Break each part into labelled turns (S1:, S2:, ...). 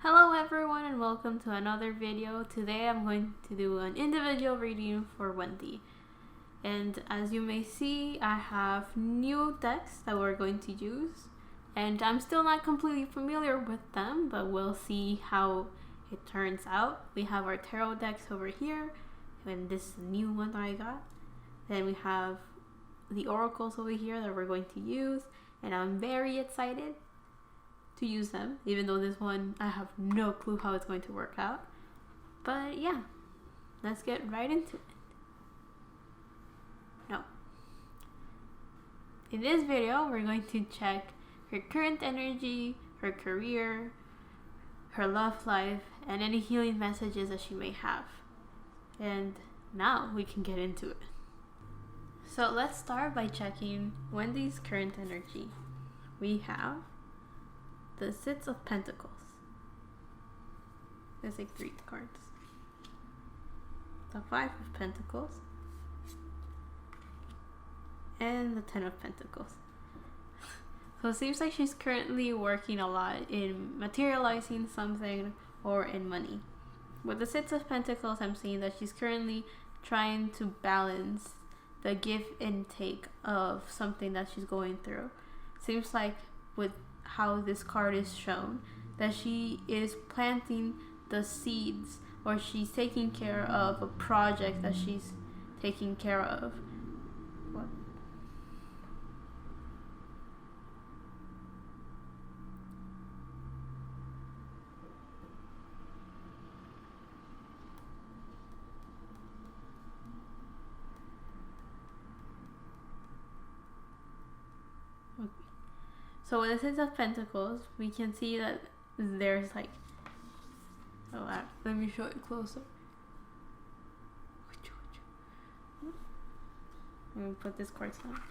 S1: Hello everyone and welcome to another video. Today I'm going to do an individual reading for Wendy. And as you may see, I have new decks that we're going to use. And I'm still not completely familiar with them, but we'll see how it turns out. We have our tarot decks over here, and this new one that I got. Then we have the oracles over here that we're going to use, and I'm very excited to use them, even though this one I have no clue how it's going to work out. But yeah, let's get right into it. No. In this video, we're going to check her current energy, her career, her love life, and any healing messages that she may have. And now we can get into it. So let's start by checking Wendy's current energy. We have the Six of Pentacles. There's like 3 cards. The Five of Pentacles. And the Ten of Pentacles. So it seems like she's currently working a lot in materializing something or in money. With the Six of Pentacles, I'm seeing that she's currently trying to balance the give and take of something that she's going through. Seems like with how this card is shown, that she is planting the seeds, or she's taking care of a project that she's taking care of. What? Okay. So with the Six of Pentacles, we can see that there's like, let me show it closer. Let me put this card down.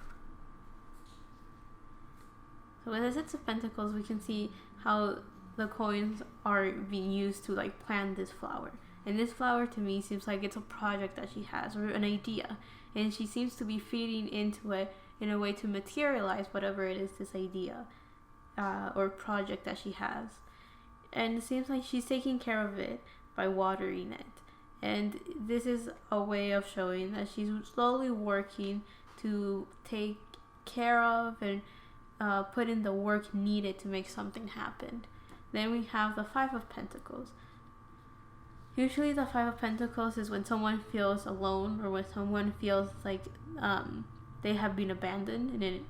S1: So with the Six of Pentacles, we can see how the coins are being used to like plant this flower. And this flower to me seems like it's a project that she has, or an idea. And she seems to be feeding into it in a way to materialize whatever it is, this idea or project that she has. And it seems like she's taking care of it by watering it. And this is a way of showing that she's slowly working to take care of and put in the work needed to make something happen. Then we have the Five of Pentacles. Usually the Five of Pentacles is when someone feels alone, or when someone feels like they have been abandoned in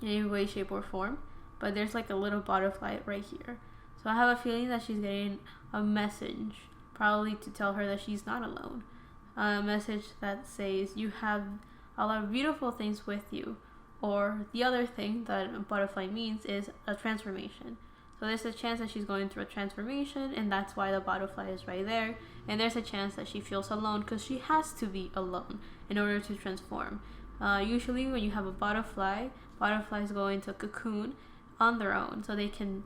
S1: any way, shape, or form. But there's like a little butterfly right here. So I have a feeling that she's getting a message, probably to tell her that she's not alone. A message that says you have a lot of beautiful things with you. Or the other thing that a butterfly means is a transformation. So there's a chance that she's going through a transformation, and that's why the butterfly is right there. And there's a chance that she feels alone because she has to be alone in order to transform. Usually when you have a butterfly, butterflies go into a cocoon on their own so they can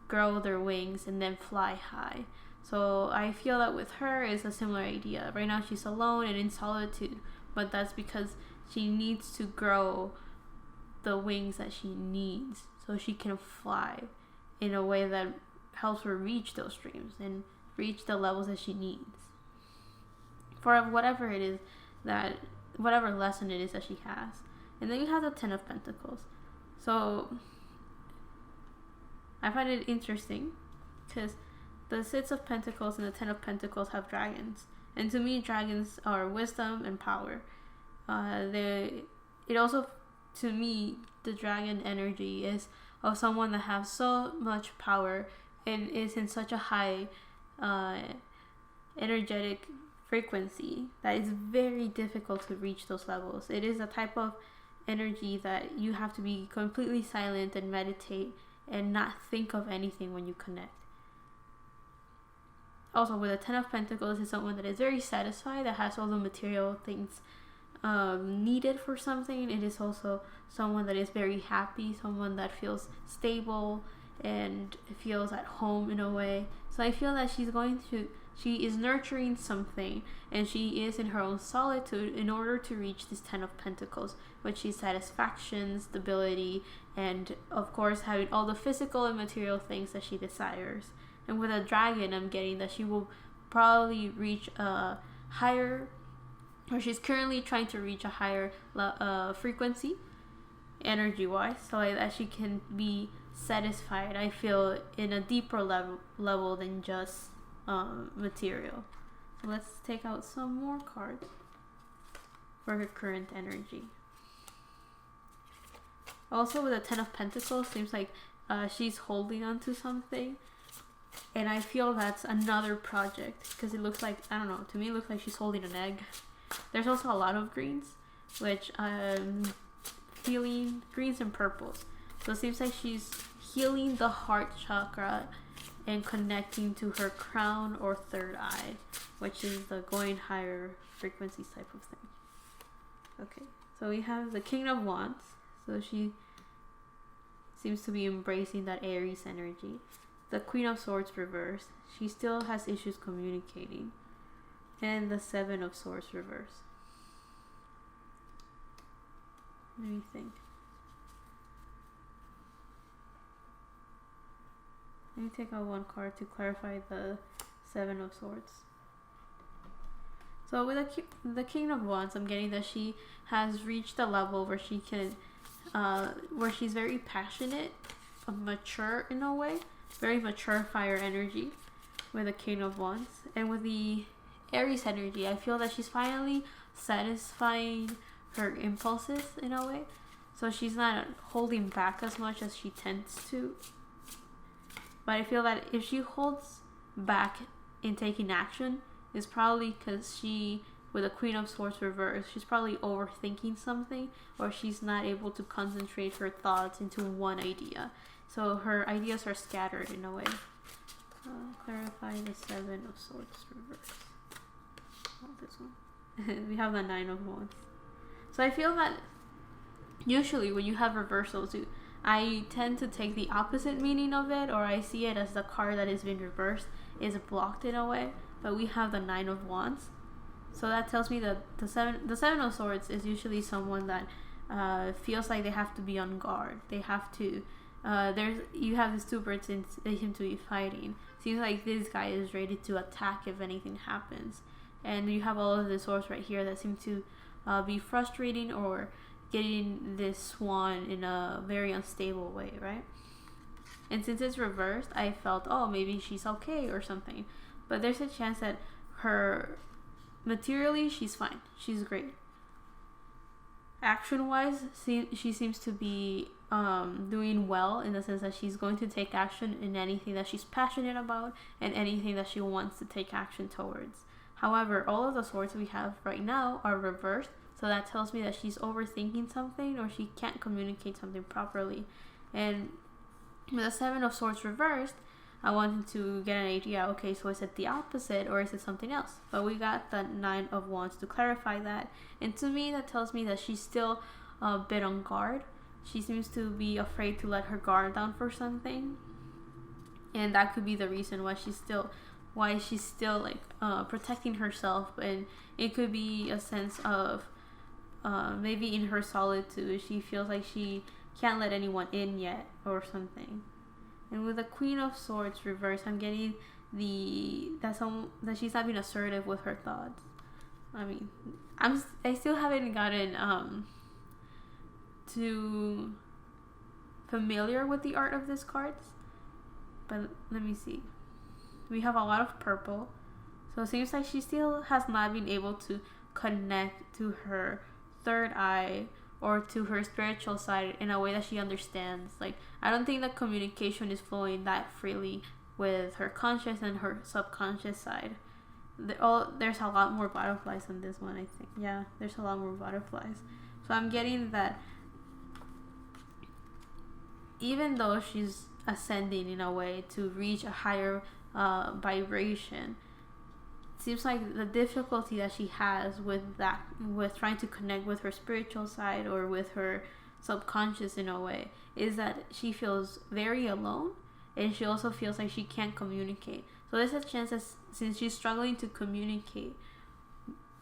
S1: grow their wings and then fly high. So I feel that with her is a similar idea. Right now she's alone and in solitude, but that's because she needs to grow the wings that she needs so she can fly in a way that helps her reach those dreams and reach the levels that she needs for whatever it is, that whatever lesson it is that she has. And then you have the Ten of Pentacles. So I find it interesting because the Six of Pentacles and the Ten of Pentacles have dragons, and to me dragons are wisdom and power. It also, to me, the dragon energy is of someone that has so much power and is in such a high energetic frequency that it's very difficult to reach those levels. It is a type of energy that you have to be completely silent and meditate and not think of anything when you connect. Also, with the Ten of Pentacles is someone that is very satisfied, that has all the material things needed for something. It is also someone that is very happy, someone that feels stable and feels at home in a way. So I feel that she's going to she is nurturing something, and she is in her own solitude in order to reach this 10 of Pentacles, which is satisfaction, stability, and of course having all the physical and material things that she desires. And with a dragon, I'm getting that she will probably reach a higher, or she's currently trying to reach a higher frequency energy wise, so that she can be satisfied, I feel, in a deeper level than just material. So let's take out some more cards for her current energy. Also, with the 10 of Pentacles, seems like she's holding on to something, and I feel that's another project, because it looks like, I don't know, to me it looks like she's holding an egg. There's also a lot of greens, which feeling greens and purples. So it seems like she's healing the heart chakra and connecting to her crown or third eye, which is the going higher frequencies type of thing. Okay, so we have the King of Wands. So she seems to be embracing that Aries energy. The Queen of Swords reversed. She still has issues communicating. And the 7 of Swords reversed. Let me think. Let me take out one card to clarify the 7 of Swords. So with the King of Wands, I'm getting that she has reached a level where she can, where she's very passionate, mature in a way, very mature fire energy with the King of Wands. And with the Aries energy, I feel that she's finally satisfying her impulses in a way. So she's not holding back as much as she tends to. But I feel that if she holds back in taking action, it's probably because she, with the Queen of Swords reversed, she's probably overthinking something, or she's not able to concentrate her thoughts into one idea. So her ideas are scattered in a way. Clarify the 7 of Swords reversed. Oh, this one. We have the 9 of Wands. So I feel that usually when you have reversals, I tend to take the opposite meaning of it, or I see it as the card that has been reversed is blocked in a way. But we have the 9 of Wands, so that tells me that the seven of Swords is usually someone that feels like they have to be on guard. They have to. You have these two birds and they seem to be fighting. Seems like this guy is ready to attack if anything happens, and you have all of the swords right here that seem to be frustrating or getting this swan in a very unstable way, right? And since it's reversed, I felt, oh, maybe she's okay or something. But there's a chance that her, materially, she's fine. She's great. Action-wise, she seems to be doing well, in the sense that she's going to take action in anything that she's passionate about and anything that she wants to take action towards. However, all of the swords we have right now are reversed, so that tells me that she's overthinking something, or she can't communicate something properly. And with the 7 of Swords reversed, I wanted to get an idea, okay, so is it the opposite or is it something else? But we got the 9 of Wands to clarify that. And to me, that tells me that she's still a bit on guard. She seems to be afraid to let her guard down for something. And that could be the reason why she's still like protecting herself. And it could be a sense of maybe in her solitude, she feels like she can't let anyone in yet or something. And with the Queen of Swords reversed, I'm getting that she's not being assertive with her thoughts. I mean, I still haven't gotten too familiar with the art of these cards, but let me see. We have a lot of purple, so it seems like she still has not been able to connect to her third eye or to her spiritual side in a way that she understands. Like, I don't think that communication is flowing that freely with her conscious and her subconscious side. There's a lot more butterflies on this one, I think. Yeah, there's a lot more butterflies. So I'm getting that even though she's ascending in a way to reach a higher vibration, seems like the difficulty that she has with trying to connect with her spiritual side or with her subconscious in a way, is that she feels very alone and she also feels like she can't communicate. So there's a chance that since she's struggling to communicate,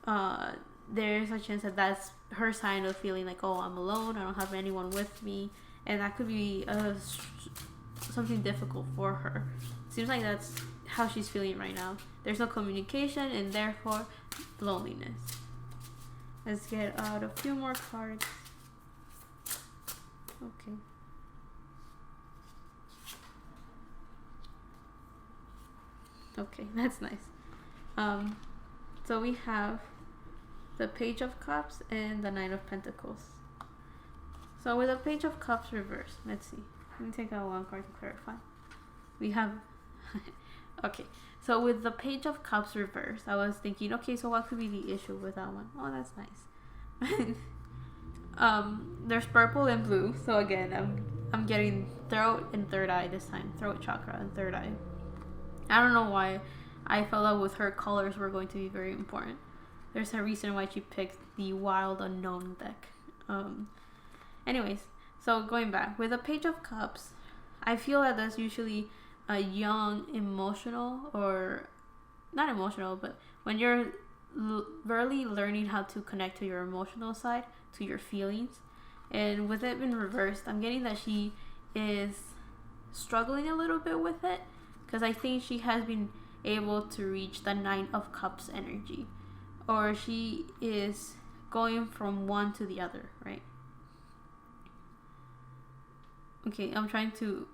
S1: there's a chance that that's her sign of feeling like, oh, I'm alone, I don't have anyone with me, and that could be something difficult for her. Seems like that's how she's feeling right now. There's no communication and therefore loneliness. Let's get out a few more cards. Okay. Okay, that's nice. So we have the Page of Cups and the Knight of Pentacles. So with the Page of Cups reversed, let's see. Let me take out one card to clarify. We have okay. So with the Page of Cups reversed, I was thinking, okay, so what could be the issue with that one? Oh, that's nice. There's purple and blue. So again, I'm getting throat and third eye this time. Throat chakra and third eye. I don't know why I felt that with her colors were going to be very important. There's a reason why she picked the Wild Unknown deck. Anyways, so going back with the Page of Cups, I feel that that's usually a young, emotional, or not emotional, but when you're really learning how to connect to your emotional side, to your feelings. And with it being reversed, I'm getting that she is struggling a little bit with it, because I think she has been able to reach the Nine of Cups energy, or she is going from one to the other, right? Okay, I'm trying to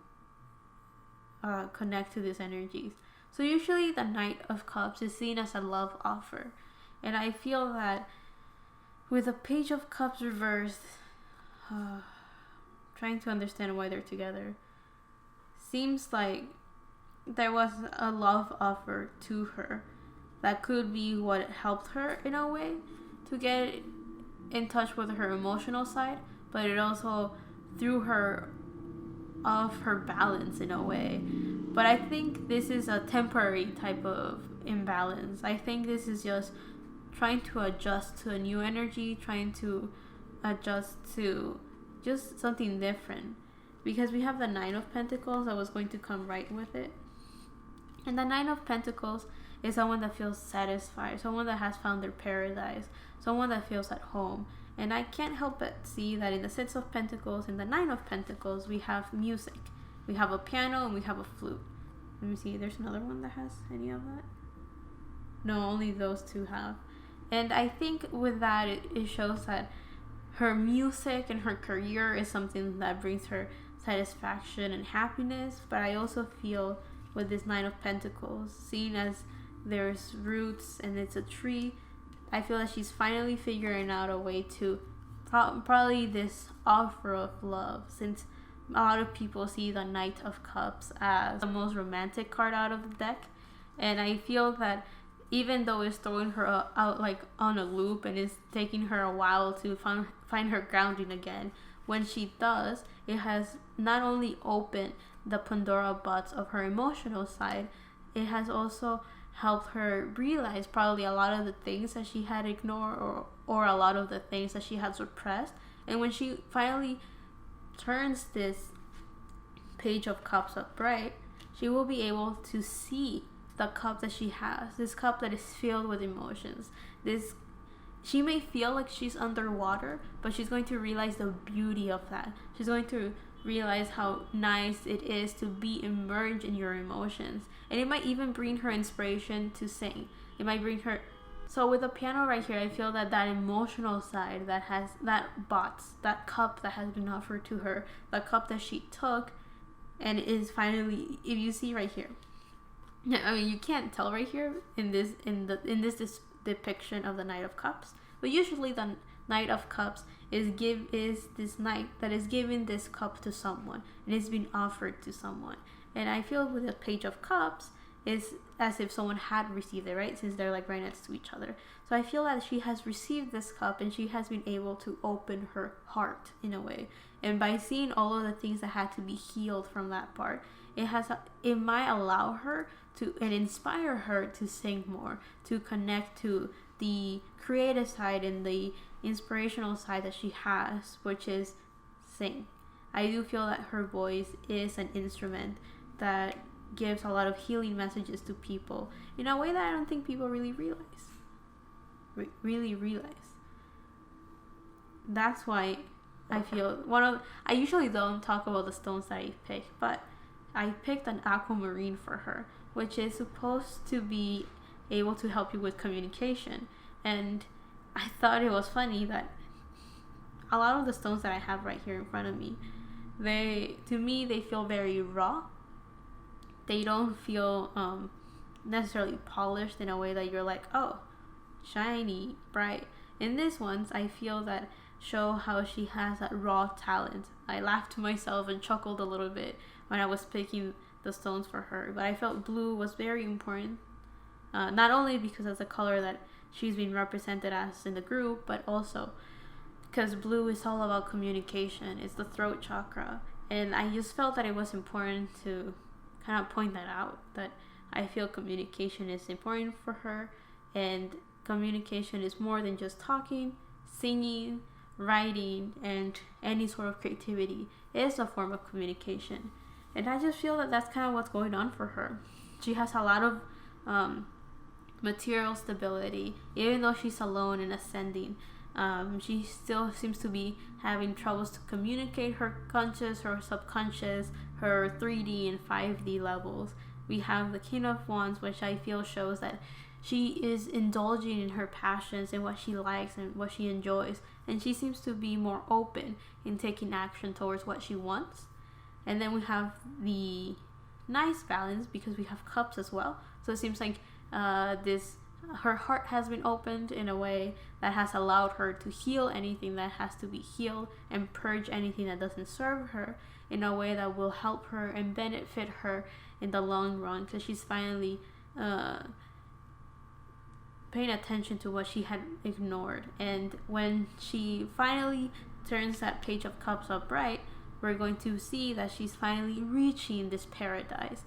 S1: connect to these energies. So usually the Knight of Cups is seen as a love offer, and I feel that with the Page of Cups reversed, trying to understand why they're together, seems like there was a love offer to her that could be what helped her in a way to get in touch with her emotional side, but it also threw her off her balance in a way. But I think this is a temporary type of imbalance. I think this is just trying to adjust to a new energy, trying to adjust to just something different, because we have the Nine of Pentacles that was going to come right with it. And the Nine of Pentacles is someone that feels satisfied, someone that has found their paradise, someone that feels at home. And I can't help but see that in the Six of Pentacles and the Nine of Pentacles, we have music. We have a piano and we have a flute. Let me see, there's another one that has any of that? No, only those two have. And I think with that, it shows that her music and her career is something that brings her satisfaction and happiness. But I also feel with this Nine of Pentacles, seeing as there's roots and it's a tree, I feel that she's finally figuring out a way to probably this offer of love, since a lot of people see the Knight of Cups as the most romantic card out of the deck. And I feel that even though it's throwing her out like on a loop and it's taking her a while to find her grounding again, when she does, it has not only opened the Pandora box of her emotional side, it has also helped her realize probably a lot of the things that she had ignored, or a lot of the things that she had suppressed. And when she finally turns this Page of Cups upright, she will be able to see the cup that she has, this cup that is filled with emotions. She may feel like she's underwater, but she's going to realize the beauty of that. She's going to realize how nice it is to be immersed in your emotions. And it might even bring her inspiration to sing. It might bring her... So with the piano right here, I feel that emotional side that has that box, that cup that has been offered to her, the cup that she took, and is finally, if you see right here, I mean, you can't tell right here in this depiction of the Knight of Cups, but usually the Knight of Cups is this knight that is giving this cup to someone, and it's been offered to someone. And I feel with the Page of Cups is as if someone had received it, right? Since they're like right next to each other. So I feel that she has received this cup and she has been able to open her heart in a way. And by seeing all of the things that had to be healed from that part, it might allow her to and inspire her to sing more, to connect to the creative side and the inspirational side that she has, which is sing. I do feel that her voice is an instrument that gives a lot of healing messages to people in a way that I don't think people really realize. Really realize. That's why I feel I usually don't talk about the stones that I pick, but I picked an aquamarine for her, which is supposed to be able to help you with communication. And I thought it was funny that a lot of the stones that I have right here in front of me, to me they feel very raw. They don't feel necessarily polished in a way that you're like, oh, shiny, bright. In these ones, I feel that show how she has that raw talent. I laughed to myself and chuckled a little bit when I was picking the stones for her, but I felt blue was very important, not only because of the color that she's been represented as in the group, but also because blue is all about communication. It's the throat chakra, and I just felt that it was important to kind of point that out, that I feel communication is important for her, and communication is more than just talking, singing, writing, and any sort of creativity. It is a form of communication, and I just feel that that's kind of what's going on for her. She has a lot of material stability, even though she's alone and ascending. She still seems to be having troubles to communicate her conscious, her subconscious, her 3D and 5D levels. We have the King of Wands, which I feel shows that she is indulging in her passions and what she likes and what she enjoys, and she seems to be more open in taking action towards what she wants. And then we have the nice balance because we have cups as well, so it seems like her heart has been opened in a way that has allowed her to heal anything that has to be healed and purge anything that doesn't serve her in a way that will help her and benefit her in the long run, because she's finally paying attention to what she had ignored. And when she finally turns that page of cups upright, we're going to see that she's finally reaching this paradise,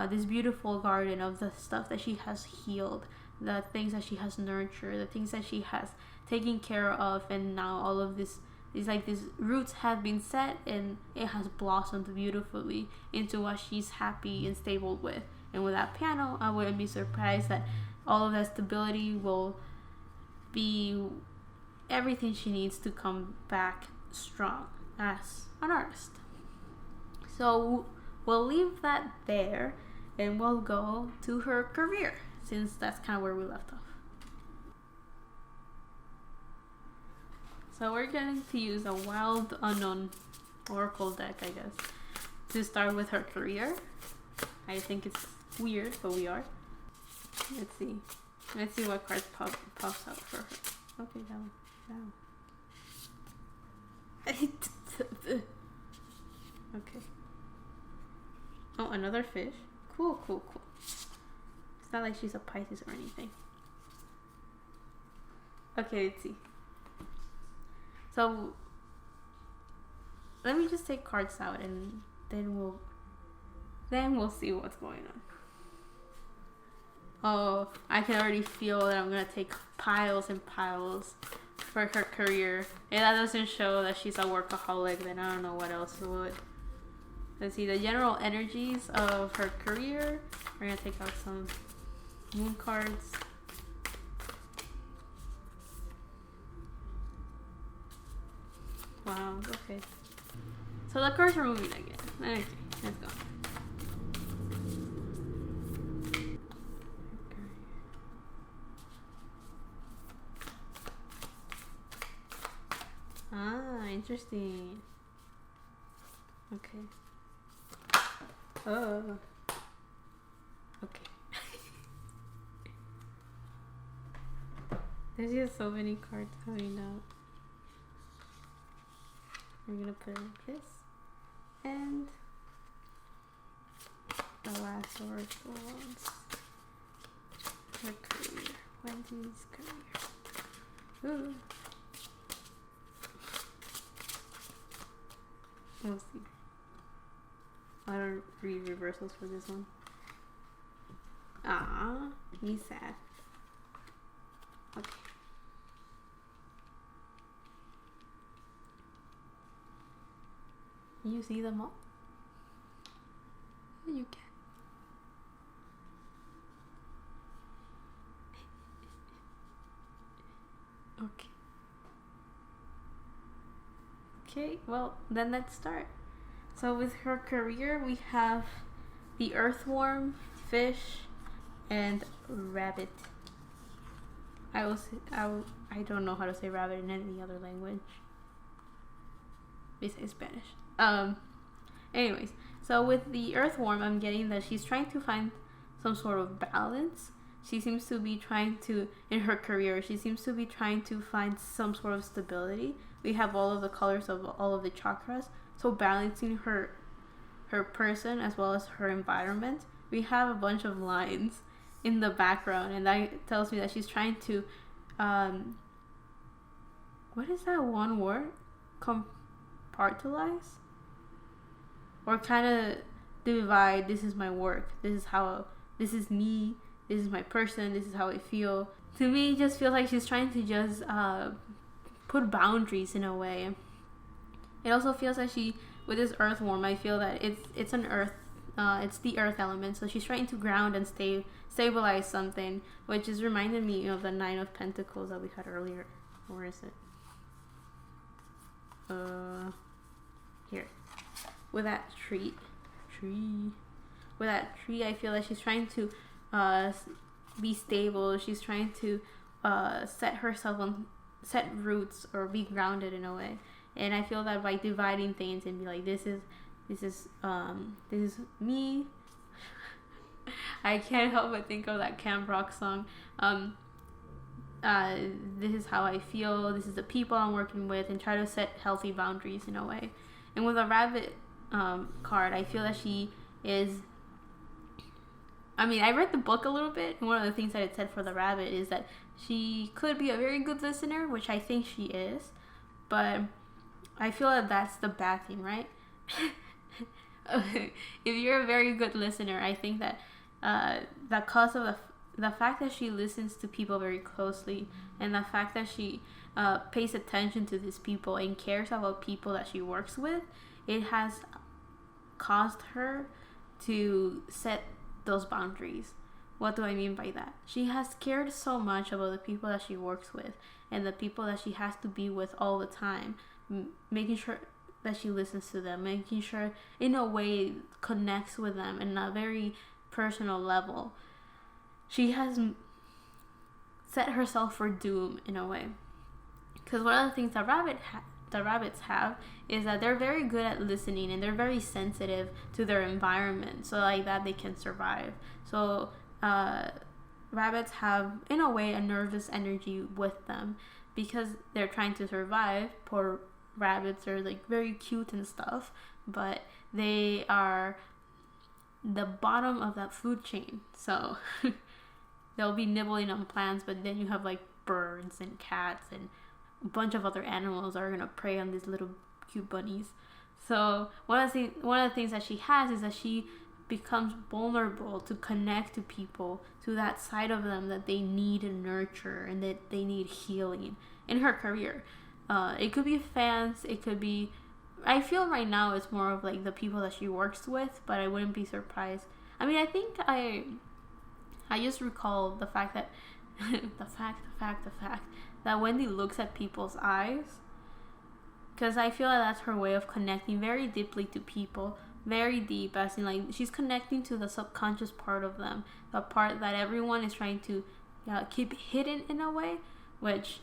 S1: this beautiful garden of the stuff that she has healed, the things that she has nurtured, the things that she has taken care of, and now all of this is like these roots have been set and it has blossomed beautifully into what she's happy and stable with. And with that piano, I wouldn't be surprised that all of that stability will be everything she needs to come back strong as an artist. So we'll leave that there and we'll go to her career, since that's kind of where we left off. So we're going to use a wild unknown oracle deck, I guess, to start with her career. I think it's weird, but we are. Let's see. Let's see what cards pops up for her. Okay, down. Okay. Oh, another fish. Cool. It's not like she's a Pisces or anything. Okay, let's see. So let me just take cards out and then we'll see what's going on. Oh, I can already feel that I'm gonna take piles and piles for her career. If that doesn't show that she's a workaholic, then I don't know what else would. Let's see the general energies of her career. We're gonna take out some moon cards. Wow, okay. So the cards are moving again. Okay, let's go. Ah, interesting. Okay. Oh. Okay. There's just so many cards coming out. I'm gonna put in this and the last oracle ones. Her career. Wendy's career. Ooh. We'll see. I don't read reversals for this one. Ah, he's sad. Okay. You see them all? You can. Okay. Okay, well, then let's start. So with her career, we have the earthworm, fish, and rabbit. I don't know how to say rabbit in any other language besides Spanish. Anyways, so with the earthworm, I'm getting that she's trying to find some sort of balance. She seems to be trying to, in her career, she seems to be trying to find some sort of stability. We have all of the colors of all of the chakras, so balancing her person as well as her environment. We have a bunch of lines in the background, and that tells me that she's trying to, what is that one word? Compartmentalize? Or kind of divide, this is my work, this is me, this is my person, this is how I feel. To me, it just feels like she's trying to just put boundaries in a way. It also feels like with this earthworm, I feel that it's an earth, it's the earth element, so she's trying to ground and stabilize something, which is reminding me of the Nine of Pentacles that we had earlier. Where is it? Here. With that tree, I feel like she's trying to be stable. She's trying to set roots or be grounded in a way. And I feel that by dividing things and be like, this is me. I can't help but think of that Camp Rock song. This is how I feel. This is the people I'm working with, and try to set healthy boundaries in a way. And with a rabbit card, I feel that she is. I mean, I read the book a little bit, and one of the things that it said for the rabbit is that she could be a very good listener, which I think she is, but I feel that that's the bad thing, right? If you're a very good listener, I think that because of the fact that she listens to people very closely, and the fact that she pays attention to these people and cares about people that she works with, it has caused her to set those boundaries. What do I mean by that? She has cared so much about the people that she works with and the people that she has to be with all the time, making sure that she listens to them, making sure in a way connects with them in a very personal level. She has set herself for doom in a way. Because one of the things that rabbits have is that they're very good at listening, and they're very sensitive to their environment, so like that they can survive. So rabbits have, in a way, a nervous energy with them because they're trying to survive. Poor rabbits are like very cute and stuff, but they are the bottom of that food chain, so they'll be nibbling on plants, but then you have like birds and cats and a bunch of other animals that are gonna prey on these little cute bunnies. So one of the things that she has is that she becomes vulnerable to connect to people, to that side of them that they need nurture and that they need healing in her career. It could be fans, it could be, I feel right now it's more of like the people that she works with, but I wouldn't be surprised. I mean, I think I just recall the fact that the fact that Wendy looks at people's eyes, because I feel like that's her way of connecting very deeply to people, very deep, as in like she's connecting to the subconscious part of them, the part that everyone is trying to keep hidden in a way, which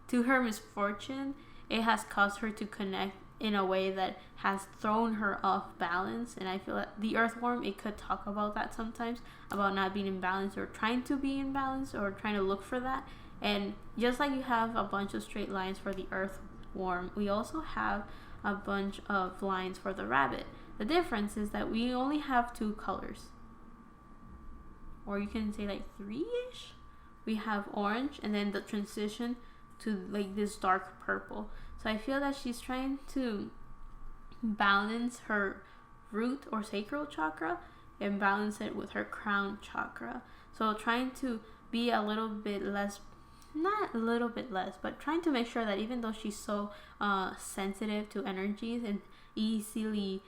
S1: to her misfortune, it has caused her to connect in a way that has thrown her off balance. And I feel that the earthworm, it could talk about that sometimes, about not being in balance or trying to be in balance or trying to look for that. And just like you have a bunch of straight lines for the earthworm, we also have a bunch of lines for the rabbit. The difference is that we only have 2 colors, or you can say like 3-ish. We have orange, and then the transition to like this dark purple. So I feel that she's trying to balance her root or sacral chakra and balance it with her crown chakra. So trying to be a little bit less, not a little bit less, but trying to make sure that even though she's so sensitive to energies and easily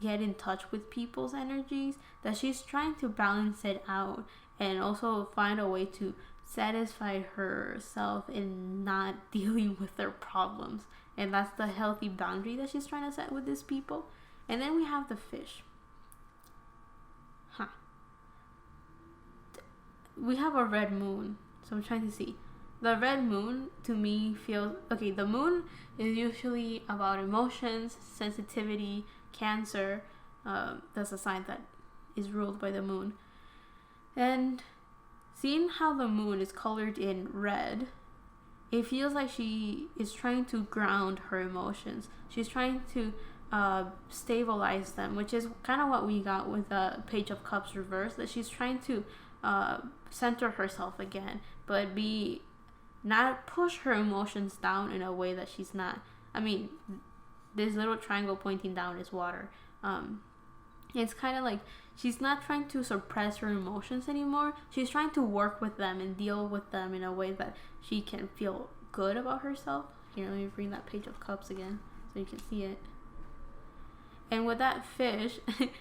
S1: get in touch with people's energies, that she's trying to balance it out and also find a way to satisfy herself in not dealing with their problems. And that's the healthy boundary that she's trying to set with these people. And then we have the fish. We have a red moon. So I'm trying to see. The red moon to me feels... Okay, the moon is usually about emotions, sensitivity, Cancer. That's a sign that is ruled by the moon. And seeing how the moon is colored in red, it feels like she is trying to ground her emotions. She's trying to stabilize them, which is kind of what we got with the Page of Cups reversed, that she's trying to center herself again, but not push her emotions down in a way that she's not. I mean, this little triangle pointing down is water. It's kind of like she's not trying to suppress her emotions anymore. She's trying to work with them and deal with them in a way that she can feel good about herself. Here, let me bring that Page of Cups again so you can see it. And with that fish,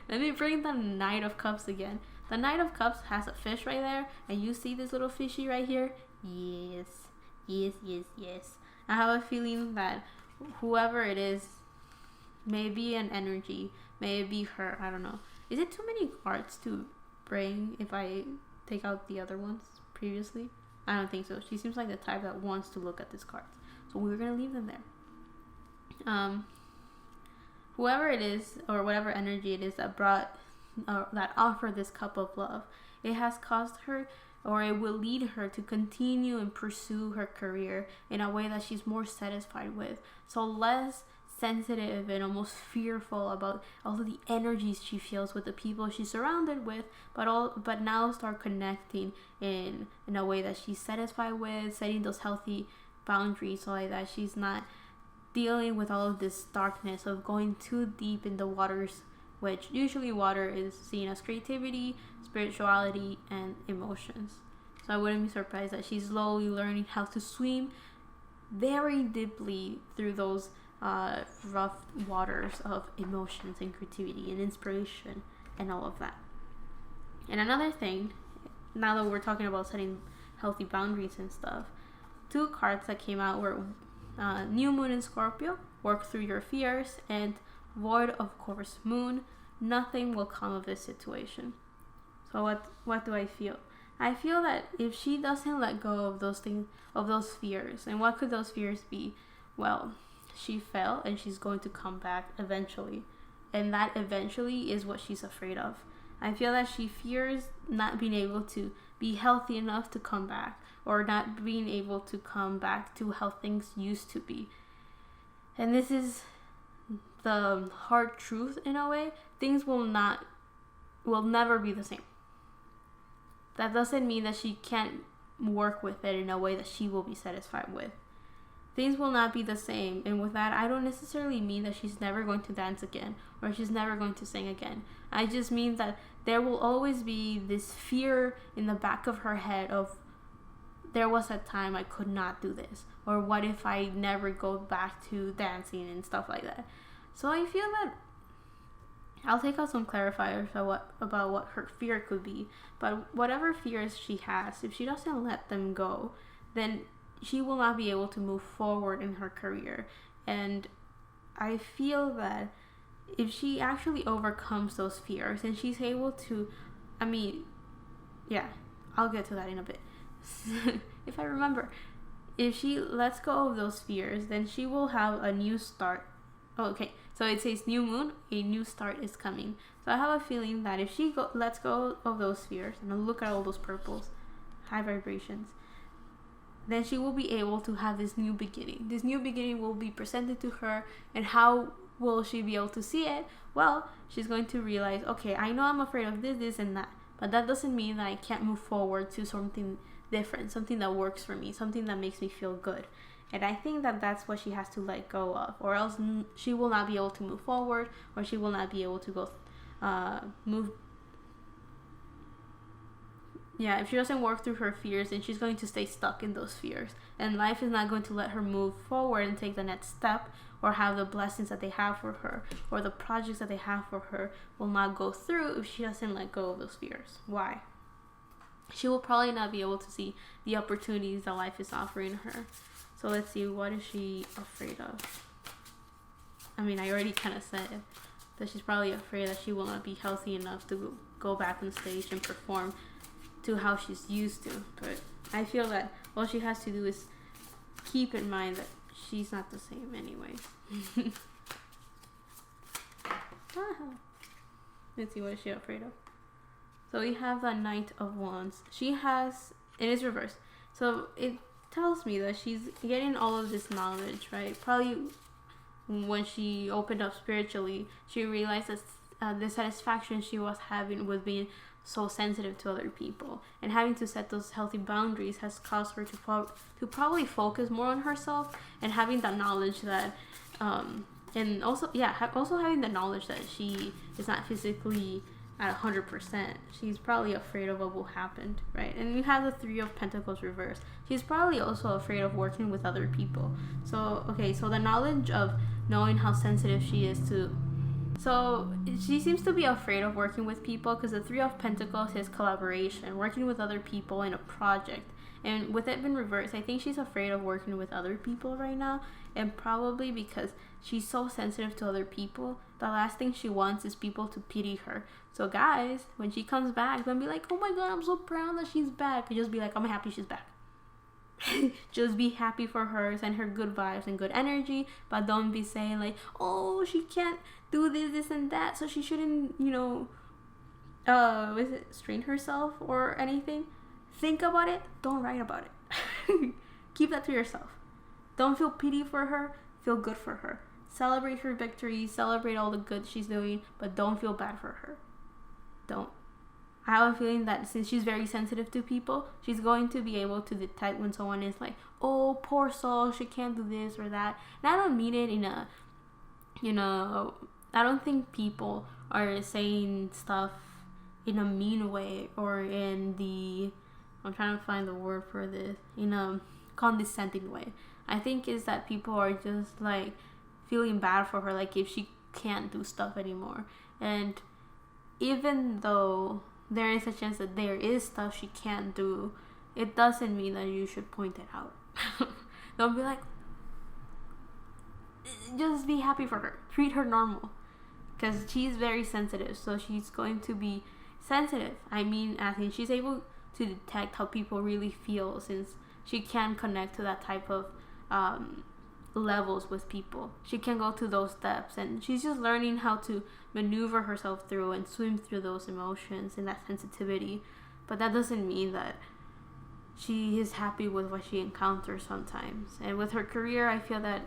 S1: let me bring the Knight of Cups again. The Knight of Cups has a fish right there, and you see this little fishy right here? Yes. I have a feeling that whoever it is, maybe an energy, maybe her, I don't know. Is it too many cards to bring if I take out the other ones previously? I don't think so. She seems like the type that wants to look at these cards. So we're going to leave them there. Whoever it is, or whatever energy it is that that offered this cup of love, it has caused her, or it will lead her to continue and pursue her career in a way that she's more satisfied with. So less sensitive and almost fearful about all of the energies she feels with the people she's surrounded with, but now start connecting in a way that she's satisfied with, setting those healthy boundaries so like that she's not dealing with all of this darkness of going too deep in the waters, which usually water is seen as creativity, spirituality, and emotions. So I wouldn't be surprised that she's slowly learning how to swim very deeply through those rough waters of emotions and creativity and inspiration and all of that. And another thing, now that we're talking about setting healthy boundaries and stuff, 2 cards that came out were New Moon in Scorpio, work through your fears, and Void of Course Moon, nothing will come of this situation. So what do I feel? I feel that if she doesn't let go of those things, of those fears, and what could those fears be? Well, she fell and she's going to come back eventually. And that eventually is what she's afraid of. I feel that she fears not being able to be healthy enough to come back, or not being able to come back to how things used to be. And this is the hard truth in a way. Things will never be the same. That doesn't mean that she can't work with it in a way that she will be satisfied with. Things will not be the same, and with that, I don't necessarily mean that she's never going to dance again, or she's never going to sing again. I just mean that there will always be this fear in the back of her head of, there was a time I could not do this, or what if I never go back to dancing and stuff like that. So I feel that I'll take out some clarifiers about what her fear could be, but whatever fears she has, if she doesn't let them go, then she will not be able to move forward in her career. And I feel that if she actually overcomes those fears and she's able to, I'll get to that in a bit. If I remember, if she lets go of those fears, then she will have a new start. Oh, okay, so it says new moon, a new start is coming. So I have a feeling that if she lets go of those fears, and look at all those purples, high vibrations, then she will be able to have this new beginning. This new beginning will be presented to her, and how will she be able to see it? Well, she's going to realize, okay, I know I'm afraid of this, and that, but that doesn't mean that I can't move forward to something different, something that works for me, something that makes me feel good. And I think that that's what she has to let go of, or else she will not be able to move forward, or she will not be able to go move. Yeah, if she doesn't work through her fears, then she's going to stay stuck in those fears. And life is not going to let her move forward and take the next step, or have the blessings that they have for her, or the projects that they have for her will not go through if she doesn't let go of those fears. Why? she will probably not be able to see the opportunities that life is offering her. So let's see, what is she afraid of? I mean, I already kind of said that she's probably afraid that she will not be healthy enough to go back on stage and perform to how she's used to. But I feel that all she has to do is keep in mind that she's not the same anyway. Let's see, what is she afraid of? So we have the Knight of Wands. She has, it is reversed. So it tells me that she's getting all of this knowledge, right? Probably when she opened up spiritually, she realized that the satisfaction she was having was being so sensitive to other people, and having to set those healthy boundaries has caused her to probably focus more on herself, and having the knowledge that and also having the knowledge that she is not physically at 100%. She's probably afraid of what will happen, right? And you have the Three of Pentacles reversed. She's probably also afraid of working with other people. So okay, so the knowledge of knowing how sensitive she is to, so she seems to be afraid of working with people, because the Three of Pentacles is collaboration, working with other people in a project. And with it being reversed, I think she's afraid of working with other people right now. And probably because she's so sensitive to other people, the last thing she wants is people to pity her. So guys, when she comes back, don't be like, oh my god, I'm so proud that she's back. Just be like, I'm happy she's back. Just be happy for her, send her good vibes and good energy, but don't be saying like, oh, she can't do this and that, so she shouldn't, strain herself or anything. Think about it, don't write about it. Keep that to yourself. Don't feel pity for her, feel good for her. Celebrate her victories, celebrate all the good she's doing, but don't feel bad for her. Don't. I have a feeling that since she's very sensitive to people, she's going to be able to detect when someone is like, oh, poor soul, she can't do this or that. And I don't mean it in a, I don't think people are saying stuff in a mean way or in the, I'm trying to find the word for this, in a condescending way. I think is that people are just like feeling bad for her, like if she can't do stuff anymore. And even though there is a chance that there is stuff she can't do, it doesn't mean that you should point it out. Don't be like, just be happy for her, treat her normal, because she's very sensitive, so she's going to be sensitive. I mean, she's able to detect how people really feel, since she can connect to that type of levels with people. She can go to those depths, and she's just learning how to maneuver herself through and swim through those emotions and that sensitivity. But that doesn't mean that she is happy with what she encounters sometimes. And with her career, I feel that,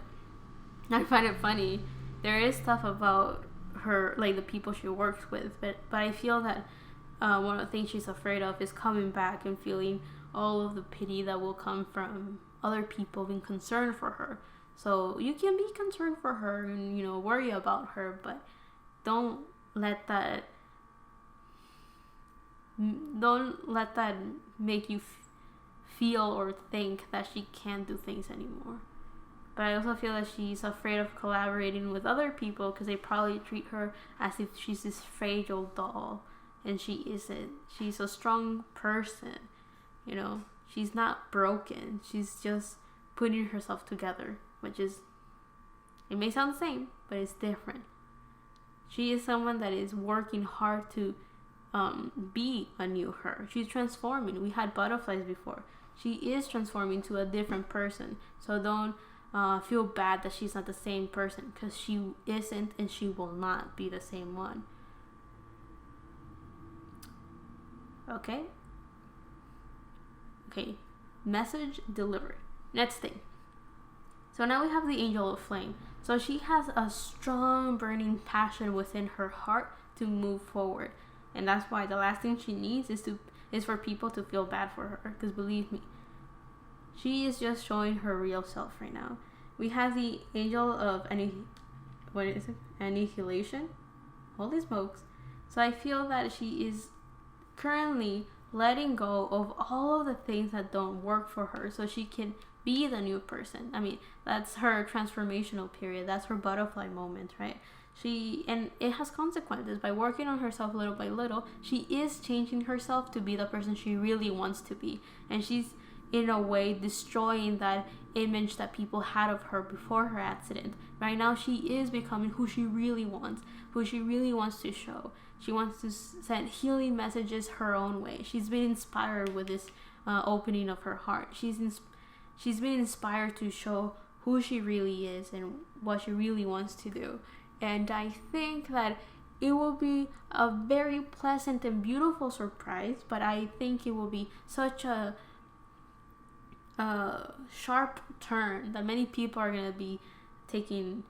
S1: I find it funny, there is stuff about her, like the people she works with, but I feel that one of the things she's afraid of is coming back and feeling all of the pity that will come from other people being concerned for her. So you can be concerned for her and, worry about her, but don't let that make you feel or think that she can't do things anymore. But I also feel that she's afraid of collaborating with other people because they probably treat her as if she's this fragile doll, and she isn't. She's a strong person, She's not broken. She's just putting herself together, which is, it may sound the same, but it's different. She is someone that is working hard to be a new her. She's transforming. We had butterflies before. She is transforming to a different person. So don't feel bad that she's not the same person, because she isn't, and she will not be the same one. Okay, message delivered. Next thing. So now we have the Angel of Flame. So she has a strong burning passion within her heart to move forward. And that's why the last thing she needs is for people to feel bad for her. Because believe me, she is just showing her real self right now. We have the Angel of Annihilation. Holy smokes. So I feel that she is currently letting go of all of the things that don't work for her, so she can be the new person. I mean, that's her transformational period. That's her butterfly moment, right? And it has consequences. By working on herself little by little, she is changing herself to be the person she really wants to be. And she's, in a way, destroying that image that people had of her before her accident. Right now, she is becoming who she really wants to show. She wants to send healing messages her own way. She's been inspired with this opening of her heart. She's been inspired to show who she really is and what she really wants to do. And I think that it will be a very pleasant and beautiful surprise, but I think it will be such a sharp turn that many people are going to be taking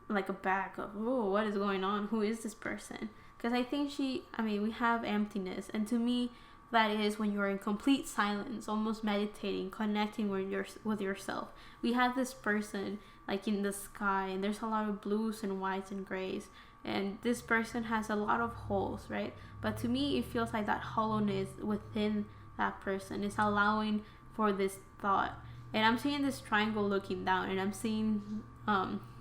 S1: like aback of, oh, what is going on? Who is this person? Because I think we have emptiness. And to me, that is when you're in complete silence, almost meditating, connecting with yourself. We have this person like in the sky, and there's a lot of blues and whites and grays. And this person has a lot of holes, right? But to me, it feels like that hollowness within that person is allowing for this thought. And I'm seeing this triangle looking down, and I'm seeing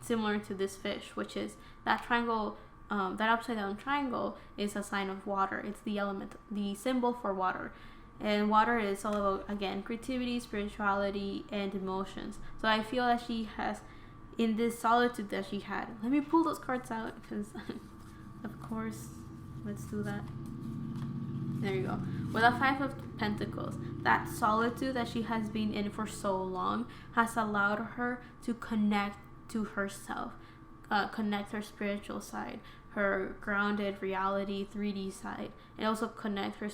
S1: similar to this fish, which is that triangle. That upside down triangle is a sign of water. It's the element, the symbol for water. And water is all about, again, creativity, spirituality, and emotions. So I feel that she has, in this solitude that she had, let me pull those cards out, because of course, let's do that. There you go. With a 5 of Pentacles, that solitude that she has been in for so long has allowed her to connect to herself, connect her spiritual side, her grounded reality 3D side, and also connect her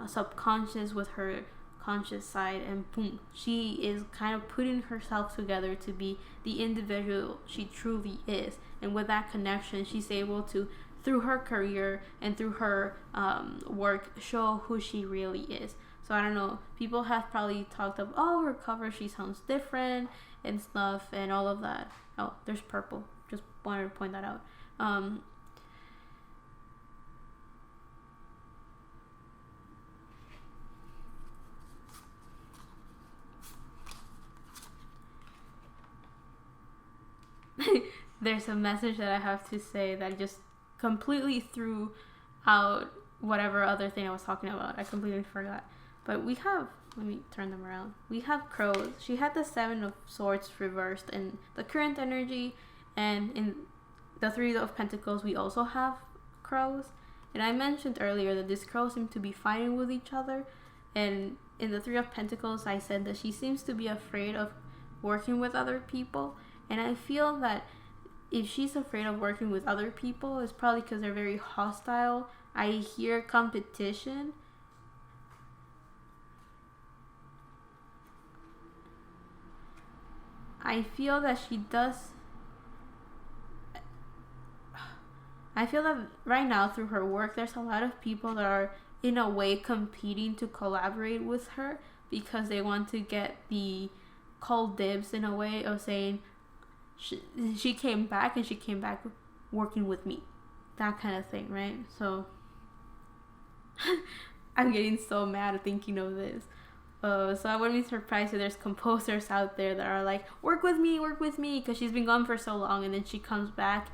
S1: subconscious with her conscious side, and boom, she is kind of putting herself together to be the individual she truly is. And with that connection, she's able to, through her career and through her work, show who she really is. So I don't know, people have probably talked of, oh, her cover, she sounds different and stuff and all of that. Oh, there's purple, just wanted to point that out. There's a message that I have to say that just completely threw out whatever other thing I was talking about. I completely forgot. But we have, let me turn them around. We have crows. She had the 7 of Swords reversed in the current energy, and in the 3 of Pentacles we also have crows. And I mentioned earlier that these crows seem to be fighting with each other. And in the 3 of Pentacles I said that she seems to be afraid of working with other people. And I feel that if she's afraid of working with other people, it's probably because they're very hostile. I hear competition. I feel that right now through her work, there's a lot of people that are in a way competing to collaborate with her because they want to get the cold dibs in a way of saying, she came back and she came back working with me, that kind of thing, right? So I'm getting so mad thinking of this. So I wouldn't be surprised if there's composers out there that are like, work with me, because she's been gone for so long, and then she comes back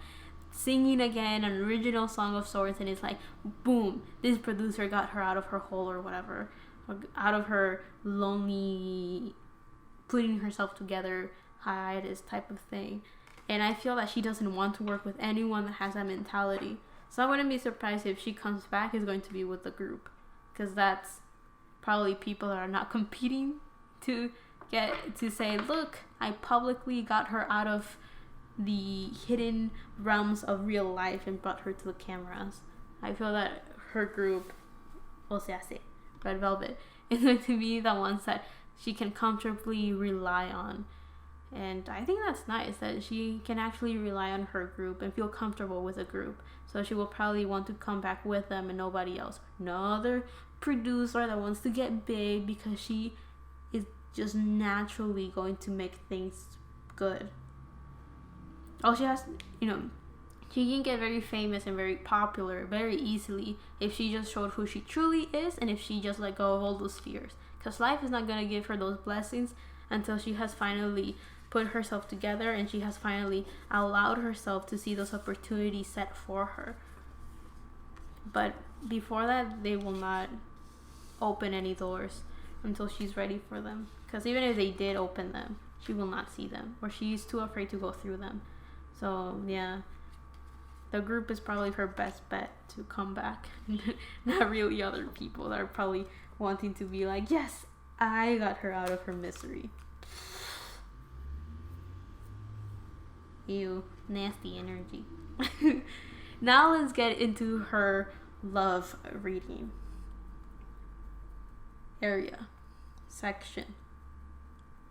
S1: singing again an original Song of Swords, and it's like, boom, this producer got her out of her hole or whatever, or out of her lonely, putting herself together hiatus type of thing. And I feel that she doesn't want to work with anyone that has that mentality. So I wouldn't be surprised if she comes back is going to be with the group, because that's probably people that are not competing to get to say, look, I publicly got her out of the hidden realms of real life and brought her to the cameras. I feel that her group, o sea, Red Velvet, is going to be the ones that she can comfortably rely on. And I think that's nice that she can actually rely on her group and feel comfortable with a group. So she will probably want to come back with them and nobody else. No other producer that wants to get big, because she is just naturally going to make things good. All she has, she can get very famous and very popular very easily if she just showed who she truly is, and if she just let go of all those fears. Because life is not going to give her those blessings until she has finally put herself together, and she has finally allowed herself to see those opportunities set for her. But before that, they will not open any doors until she's ready for them. Because even if they did open them, she will not see them, or she's too afraid to go through them. So yeah, the group is probably her best bet to come back. Not really other people that are probably wanting to be like, yes, I got her out of her misery. Ew, nasty energy. Now let's get into her love reading area section.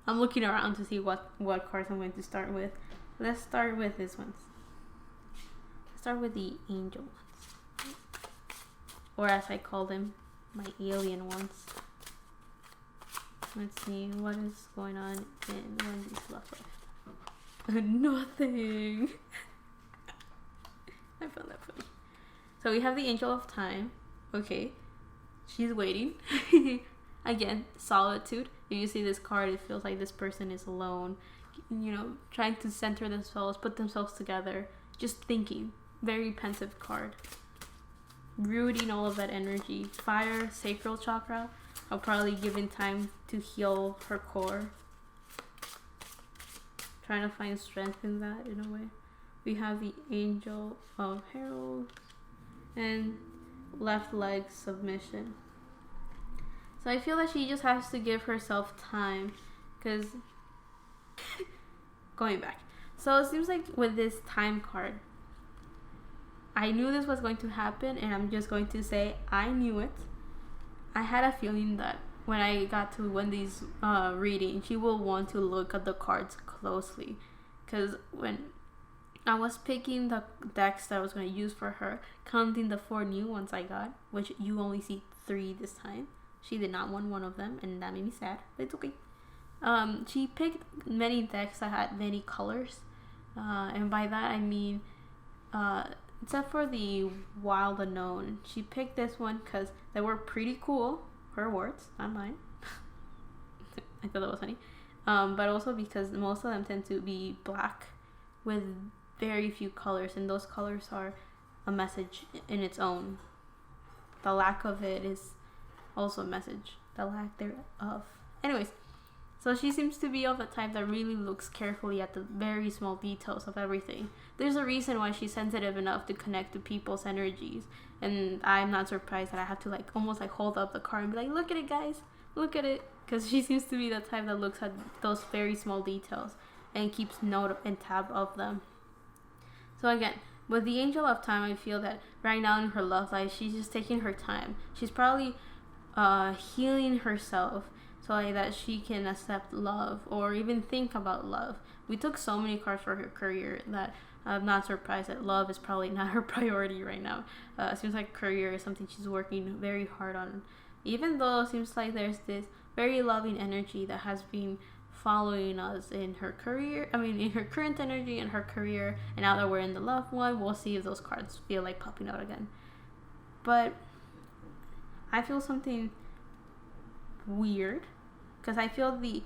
S1: I'm looking around to see what cards I'm going to start with. Let's start with this one. Let's start with the angel ones, or as I call them, my alien ones. Let's see what is going on in Wendy's love life. Nothing. I found that funny. So we have the Angel of Time. Okay, she's waiting. Again, solitude. If you see this card, it feels like this person is alone, trying to center themselves, put themselves together, just thinking. Very pensive card. Rooting all of that energy. Fire, sacral chakra. I'll probably give in time to heal her core. Trying to find strength in that in a way. We have the Angel of Herald and left leg submission. So I feel that she just has to give herself time, because going back. So it seems like with this time card, I knew this was going to happen, and I'm just going to say I knew it. I had a feeling that when I got to Wendy's reading, she will want to look at the cards closely, because when I was picking the decks that I was going to use for her, counting the 4 new ones I got, which you only see 3 this time. She did not want one of them, and that made me sad, but it's okay. She picked many decks that had many colors, and by that I mean, except for the Wild Unknown, she picked this one because they were pretty cool. Her words, not mine. I thought that was funny. But also because most of them tend to be black with very few colors, and those colors are a message in its own. The lack of it is also a message. The lack thereof. Anyways, so she seems to be of the type that really looks carefully at the very small details of everything. There's a reason why she's sensitive enough to connect to people's energies, and I'm not surprised that I have to almost hold up the card and be like, look at it, guys, look at it, because she seems to be the type that looks at those very small details and keeps note and tab of them. So again, with the Angel of Time, I feel that right now in her love life, she's just taking her time. She's probably healing herself so that she can accept love or even think about love. We took so many cards for her career that I'm not surprised that love is probably not her priority right now. It seems like career is something she's working very hard on, even though it seems like there's this very loving energy that has been following us in her career. I mean, in her current energy and her career, and now that we're in the love one, we'll see if those cards feel like popping out again. But I feel something weird, because I feel the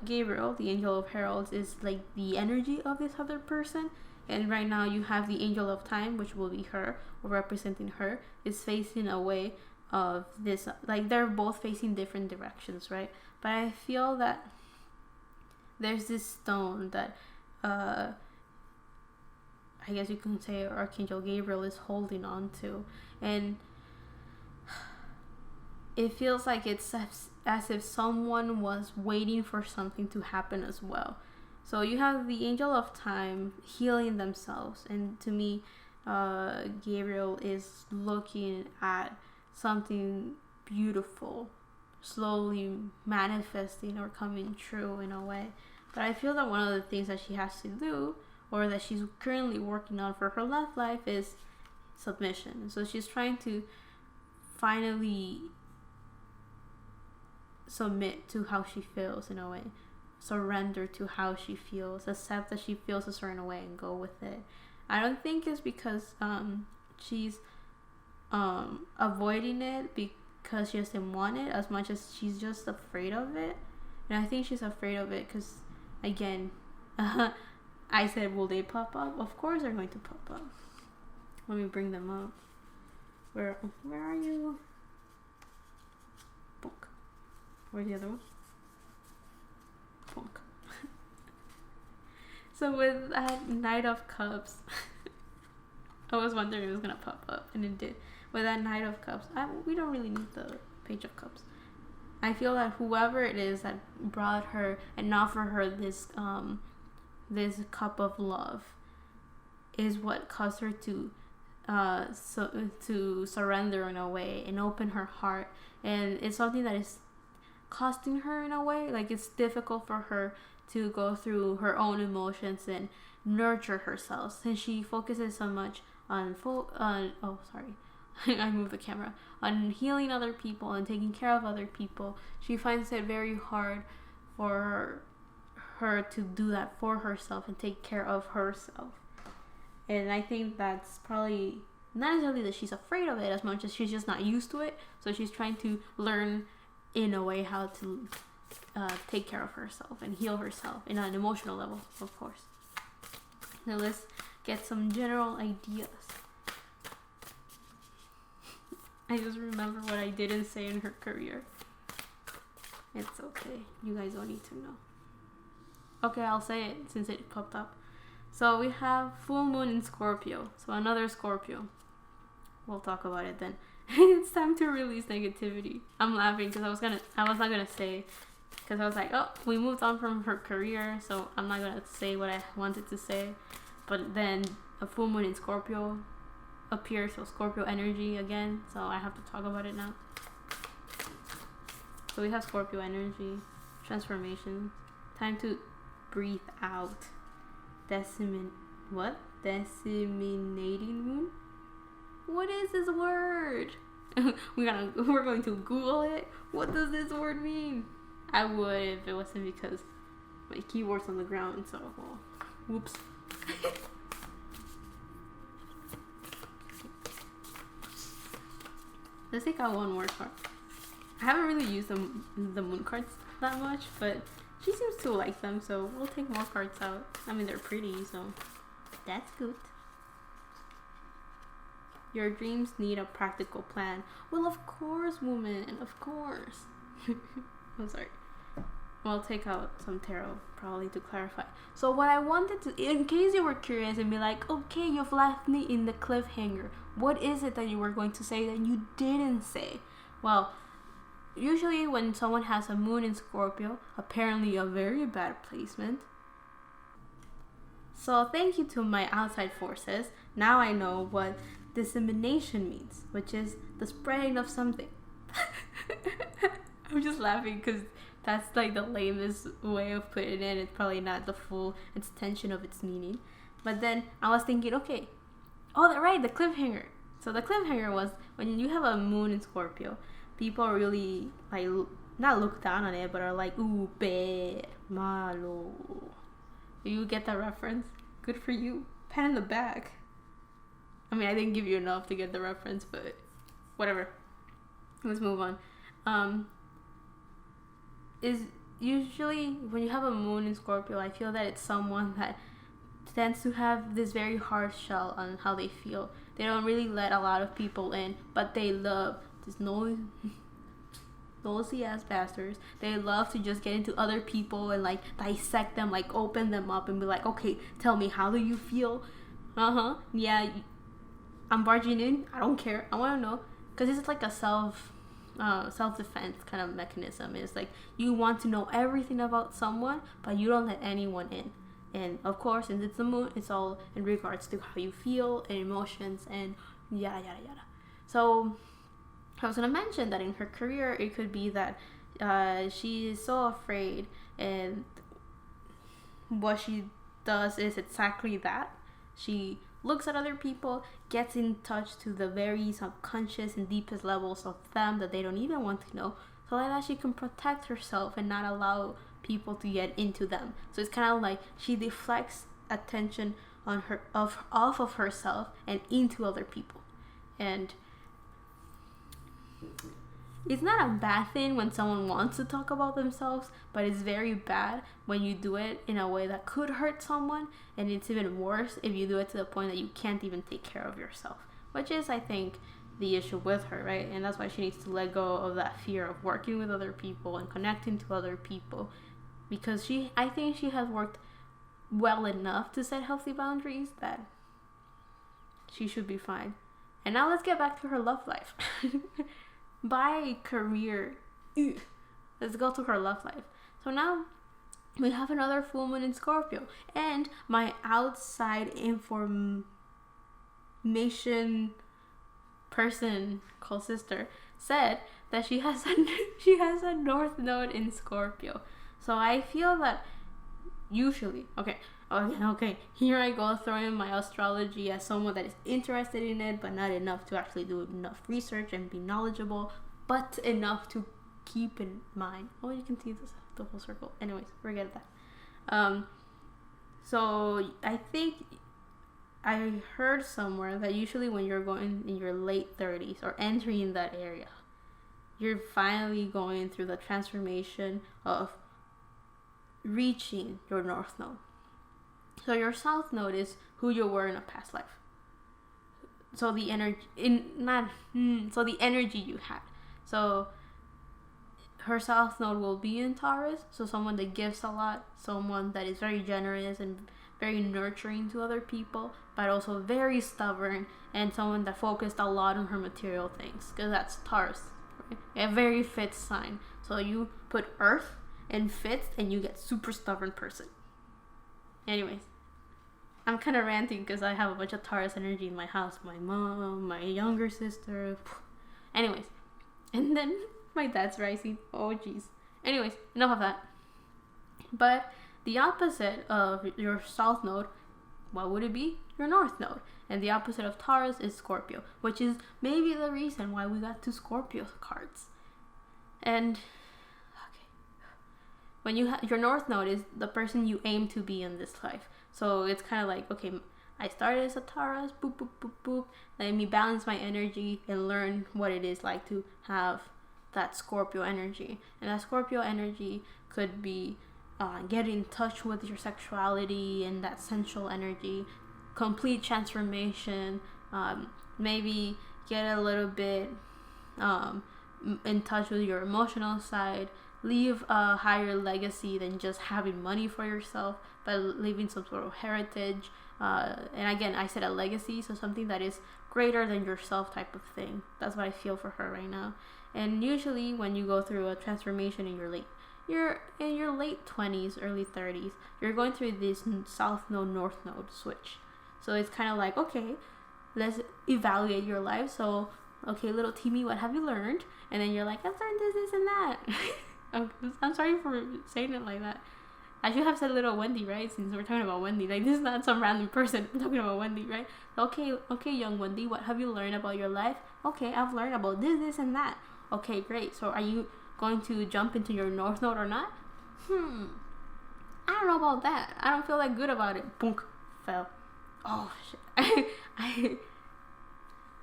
S1: Gabriel, the Angel of Heralds, is like the energy of this other person, and right now you have the Angel of Time, which will be her, or representing her, is facing away of this, they're both facing different directions, right? But I feel that there's this stone that I guess you can say Archangel Gabriel is holding on to, and it feels like it's as if someone was waiting for something to happen as well. So you have the Angel of Time healing themselves, and to me, Gabriel is looking at something beautiful slowly manifesting or coming true in a way. But I feel that one of the things that she has to do, or that she's currently working on for her love life, is submission. So she's trying to finally submit to how she feels in a way, surrender to how she feels, accept that she feels a certain way and go with it. I don't think it's because she's avoiding it because she doesn't want it as much as she's just afraid of it. And I think she's afraid of it because again, I said, will they pop up? Of course they're going to pop up. Let me bring them up. Where are you? Bonk. Where's the other one? Bonk. So with that Knight of Cups, I was wondering if it was gonna pop up, and it did. With that Knight of Cups, we don't really need the Page of Cups. I feel that whoever it is that brought her and offered her this this cup of love is what caused her to to surrender in a way and open her heart. And it's something that is costing her in a way. Like, it's difficult for her to go through her own emotions and nurture herself, since she focuses so much on I moved the camera, on healing other people and taking care of other people. She finds it very hard for her to do that for herself and take care of herself. And I think that's probably not necessarily that she's afraid of it as much as she's just not used to it. So she's trying to learn in a way how to take care of herself and heal herself in an emotional level, of course. Now let's get some general ideas. I just remember what I didn't say in her career. It's okay. You guys don't need to know. Okay, I'll say it since it popped up. So we have full moon in Scorpio. So another Scorpio. We'll talk about it then. It's time to release negativity. I'm laughing because I was not gonna say, because I was like, oh, we moved on from her career, so I'm not gonna say what I wanted to say. But then a full moon in Scorpio appears, so Scorpio energy again, so I have to talk about it now. So we have Scorpio energy, transformation, time to breathe out. Disseminating moon? What is this word? We're going to Google it. What does this word mean? I would if it wasn't because my keyboard's on the ground, so well, whoops. Let's take out one more card. I haven't really used the moon cards that much, but she seems to like them, so we'll take more cards out. I mean, they're pretty, so that's good. Your dreams need a practical plan. Well, of course, woman, of course. I'm sorry. I'll take out some tarot, probably, to clarify. So what I wanted to, in case you were curious and be like, okay, you've left me in the cliffhanger. What is it that you were going to say that you didn't say? Well, usually when someone has a moon in Scorpio, apparently a very bad placement. So thank you to my outside forces. Now I know what dissemination means, which is the spreading of something. I'm just laughing because that's like the lamest way of putting it. It's probably not the full extension of its meaning. But then I was thinking, okay, oh, right, the cliffhanger. So the cliffhanger was when you have a moon in Scorpio, people are really like not look down on it, but are like, ooh, bad, malo. Do you get that reference? Good for you. Pat in the back. I mean, I didn't give you enough to get the reference, but whatever. Let's move on. Is usually when you have a moon in Scorpio, I feel that it's someone that tends to have this very hard shell on how they feel. They don't really let a lot of people in, but they love this nosy ass bastards. They love to just get into other people and like dissect them, like open them up and be like, okay, tell me, how do you feel? Yeah, I'm barging in. I don't care. I want to know, because it's like a self-defense kind of mechanism. It's like you want to know everything about someone, but you don't let anyone in. And of course, since it's the moon, it's all in regards to how you feel and emotions and yada yada yada. So I was gonna mention that in her career, it could be that she is so afraid, and what she does is exactly that. She looks at other people, gets in touch to the very subconscious and deepest levels of them that they don't even want to know, so that she can protect herself and not allow people to get into them. So it's kind of like she deflects attention on her off of herself and into other people. And it's not a bad thing when someone wants to talk about themselves, but it's very bad when you do it in a way that could hurt someone, and it's even worse if you do it to the point that you can't even take care of yourself, which is, I think, the issue with her, right? And that's why she needs to let go of that fear of working with other people and connecting to other people, because I think she has worked well enough to set healthy boundaries that she should be fine. And now let's get back to her love life. By career, let's go to her love life. So now we have another full moon in Scorpio, and my outside information person called sister said that she has a north node in Scorpio. So I feel that usually, okay, here I go throwing my astrology as someone that is interested in it, but not enough to actually do enough research and be knowledgeable, but enough to keep in mind. Oh, you can see this, the whole circle. Anyways, forget that. So I think I heard somewhere that usually when you're going in your late 30s or entering that area, you're finally going through the transformation of reaching your north node. So your south node is who you were in a past life. So the energy the energy you had. So her south node will be in Taurus, so someone that gives a lot, someone that is very generous and very nurturing to other people, but also very stubborn, and someone that focused a lot on her material things, because that's Taurus, right? A very fixed sign. So you put Earth and fits, and you get super stubborn person. Anyways, I'm kind of ranting because I have a bunch of Taurus energy in my house. My mom, my younger sister. Anyways, and then my dad's rising. Oh jeez. Anyways, enough of that. But the opposite of your south node, what would it be? Your north node. And the opposite of Taurus is Scorpio, which is maybe the reason why we got two Scorpio cards. And when you your north node is the person you aim to be in this life. So it's kind of like, okay, I started as a Taurus, boop, boop, boop, boop. Let me balance my energy and learn what it is like to have that Scorpio energy. And that Scorpio energy could be get in touch with your sexuality and that sensual energy, complete transformation, maybe get a little bit in touch with your emotional side, leave a higher legacy than just having money for yourself, but leaving some sort of heritage. And again, I said a legacy, so something that is greater than yourself type of thing. That's what I feel for her right now. And usually when you go through a transformation in you're in your late 20s, early 30s, you're going through this south node, north node switch. So it's kind of like, okay, let's evaluate your life. So, okay, little Timmy, what have you learned? And then you're like, I've learned this, and that. I'm sorry for saying it like that. I should have said little Wendy, right? Since we're talking about Wendy. Like, this is not some random person. I'm talking about Wendy, right? Okay, young Wendy, what have you learned about your life? Okay, I've learned about this, and that. Okay, great. So are you going to jump into your north node or not? I don't know about that. I don't feel that good about it. Boom, fell. Oh, shit.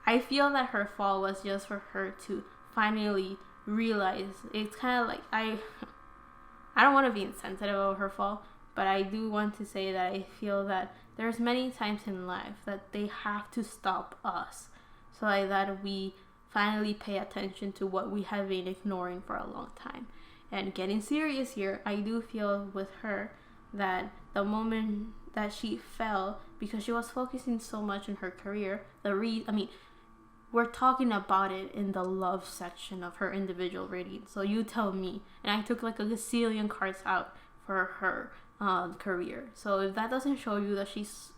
S1: I feel that her fall was just for her to finally realize. It's kind of like, I don't want to be insensitive about her fall, but I do want to say that I feel that there's many times in life that they have to stop us so that we finally pay attention to what we have been ignoring for a long time. And getting serious here, I do feel with her that the moment that she fell, because she was focusing so much on her career, we're talking about it in the love section of her individual reading. So you tell me. And I took like a gazillion cards out for her career. So if that doesn't show you that she's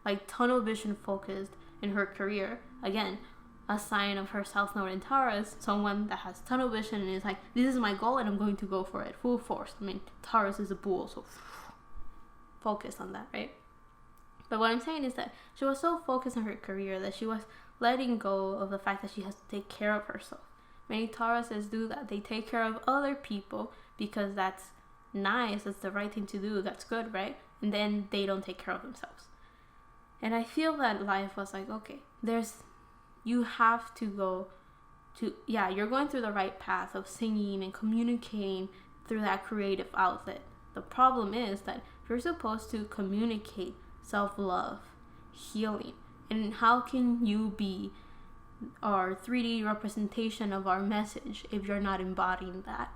S1: like tunnel vision focused in her career, again, a sign of her south node in Taurus, someone that has tunnel vision and is like, this is my goal and I'm going to go for it full force. I mean, Taurus is a bull, so focus on that, right? But what I'm saying is that she was so focused on her career that she was letting go of the fact that she has to take care of herself. Many Tauruses do that. They take care of other people because that's nice, that's the right thing to do, that's good, right? And then they don't take care of themselves. And I feel that life was like, okay, you have to go you're going through the right path of singing and communicating through that creative outlet. The problem is that you're supposed to communicate self-love, healing, and how can you be our 3D representation of our message if you're not embodying that?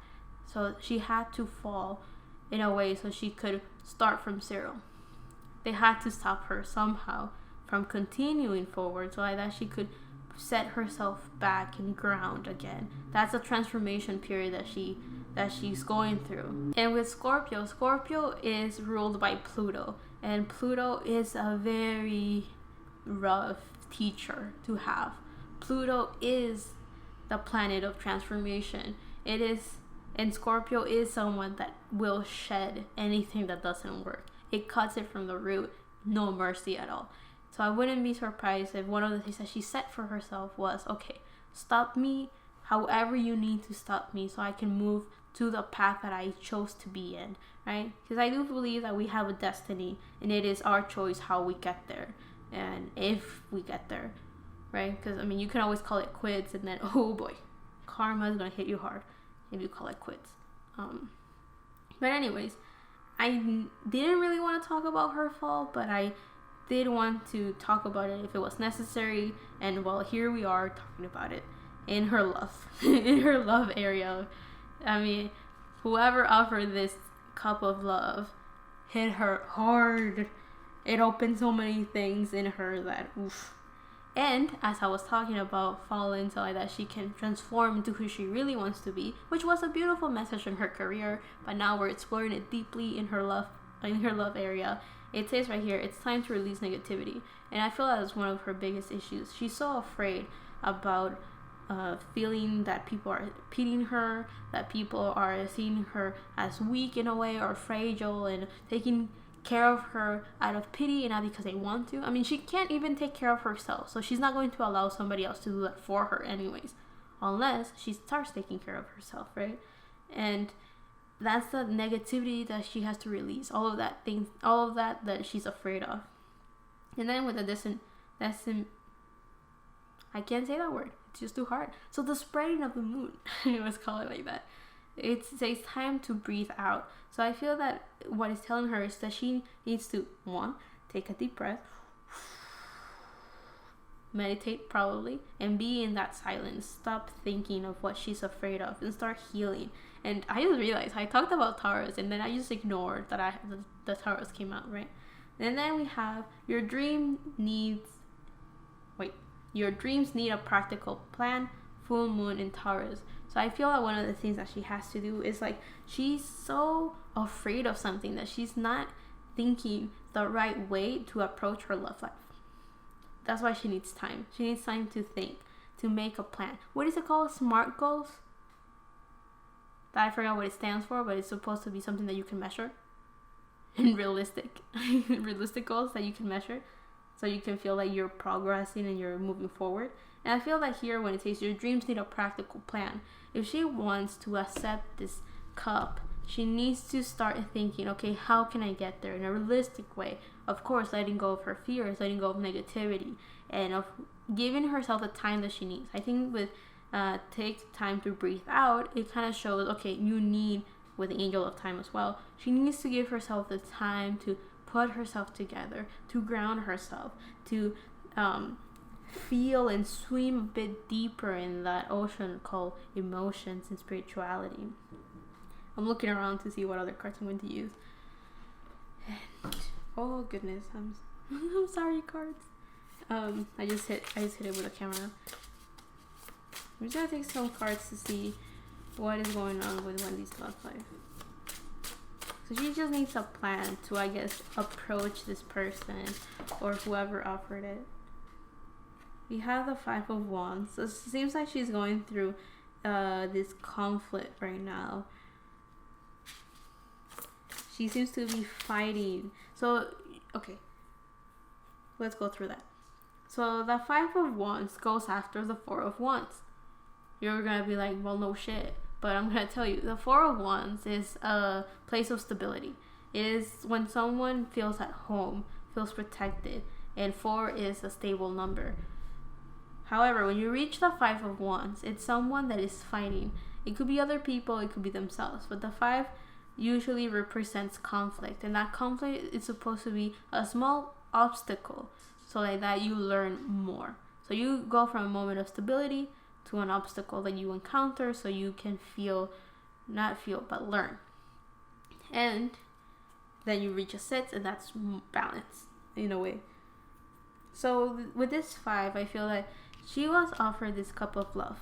S1: So she had to fall in a way so she could start from zero. They had to stop her somehow from continuing forward so that she could set herself back and ground again. That's a transformation period that she's going through. And with Scorpio is ruled by Pluto, and Pluto is a very rough teacher to have. Pluto is the planet of transformation. And Scorpio is someone that will shed anything that doesn't work. It cuts it from the root, no mercy at all. So I wouldn't be surprised if one of the things that she set for herself was, okay, stop me however you need to stop me so I can move to the path that I chose to be in, right? Because I do believe that we have a destiny, and it is our choice how we get there and if we get there, right? Because, I mean, you can always call it quits and then, oh boy, karma is going to hit you hard if you call it quits. But anyways, I didn't really want to talk about her fall, but I did want to talk about it if it was necessary. And well, here we are talking about it in her love, in her love area. I mean, whoever offered this cup of love hit her hard. It opened so many things in her that, oof. And as I was talking about falling so that she can transform into who she really wants to be, which was a beautiful message in her career, but now we're exploring it deeply in her love area. It says right here, it's time to release negativity. And I feel that is one of her biggest issues. She's so afraid about feeling that people are pitying her, that people are seeing her as weak in a way or fragile and taking care of her out of pity and not because they want to. I mean, she can't even take care of herself, so she's not going to allow somebody else to do that for her anyways, unless she starts taking care of herself, right? And that's the negativity that she has to release, all of that she's afraid of. And then with the I can't say that word, it's just too hard. So the spreading of the moon, let's call it like that. It's time to breathe out. So I feel that what it's telling her is that she needs to, one, take a deep breath, meditate probably, and be in that silence. Stop thinking of what she's afraid of and start healing. And I just realized I talked about Taurus and then I just ignored that the Taurus came out, right? And then we have your dreams need a practical plan, full moon in Taurus. So I feel that one of the things that she has to do is like, she's so afraid of something that she's not thinking the right way to approach her love life. That's why she needs time. She needs time to think, to make a plan. What is it called? SMART goals? I forgot what it stands for, but it's supposed to be something that you can measure. And realistic goals that you can measure. So you can feel like you're progressing and you're moving forward. And I feel that here when it says your dreams need a practical plan, if she wants to accept this cup, she needs to start thinking, okay, how can I get there in a realistic way? Of course, letting go of her fears, letting go of negativity, and of giving herself the time that she needs. I think with take time to breathe out, it kind of shows, okay, you need, with the angel of time as well, she needs to give herself the time to put herself together, to ground herself, to feel and swim a bit deeper in that ocean called emotions and spirituality. I'm looking around to see what other cards I'm going to use. And, oh goodness, I'm sorry, cards. I just hit it with a camera. I'm just gonna take some cards to see what is going on with Wendy's love life. So she just needs a plan to, I guess, approach this person or whoever offered it. We have the Five of Wands. So it seems like she's going through this conflict right now. She seems to be fighting. So, okay. Let's go through that. So the Five of Wands goes after the Four of Wands. You're going to be like, well, no shit. But I'm going to tell you, the Four of Wands is a place of stability. It is when someone feels at home, feels protected. And 4 is a stable number. However, when you reach the Five of Wands, it's someone that is fighting. It could be other people, it could be themselves, but the five usually represents conflict, and that conflict is supposed to be a small obstacle, so like that you learn more. So you go from a moment of stability to an obstacle that you encounter, so you can but learn. And then you reach a 6, and that's balance in a way. So with this 5, I feel that she was offered this cup of love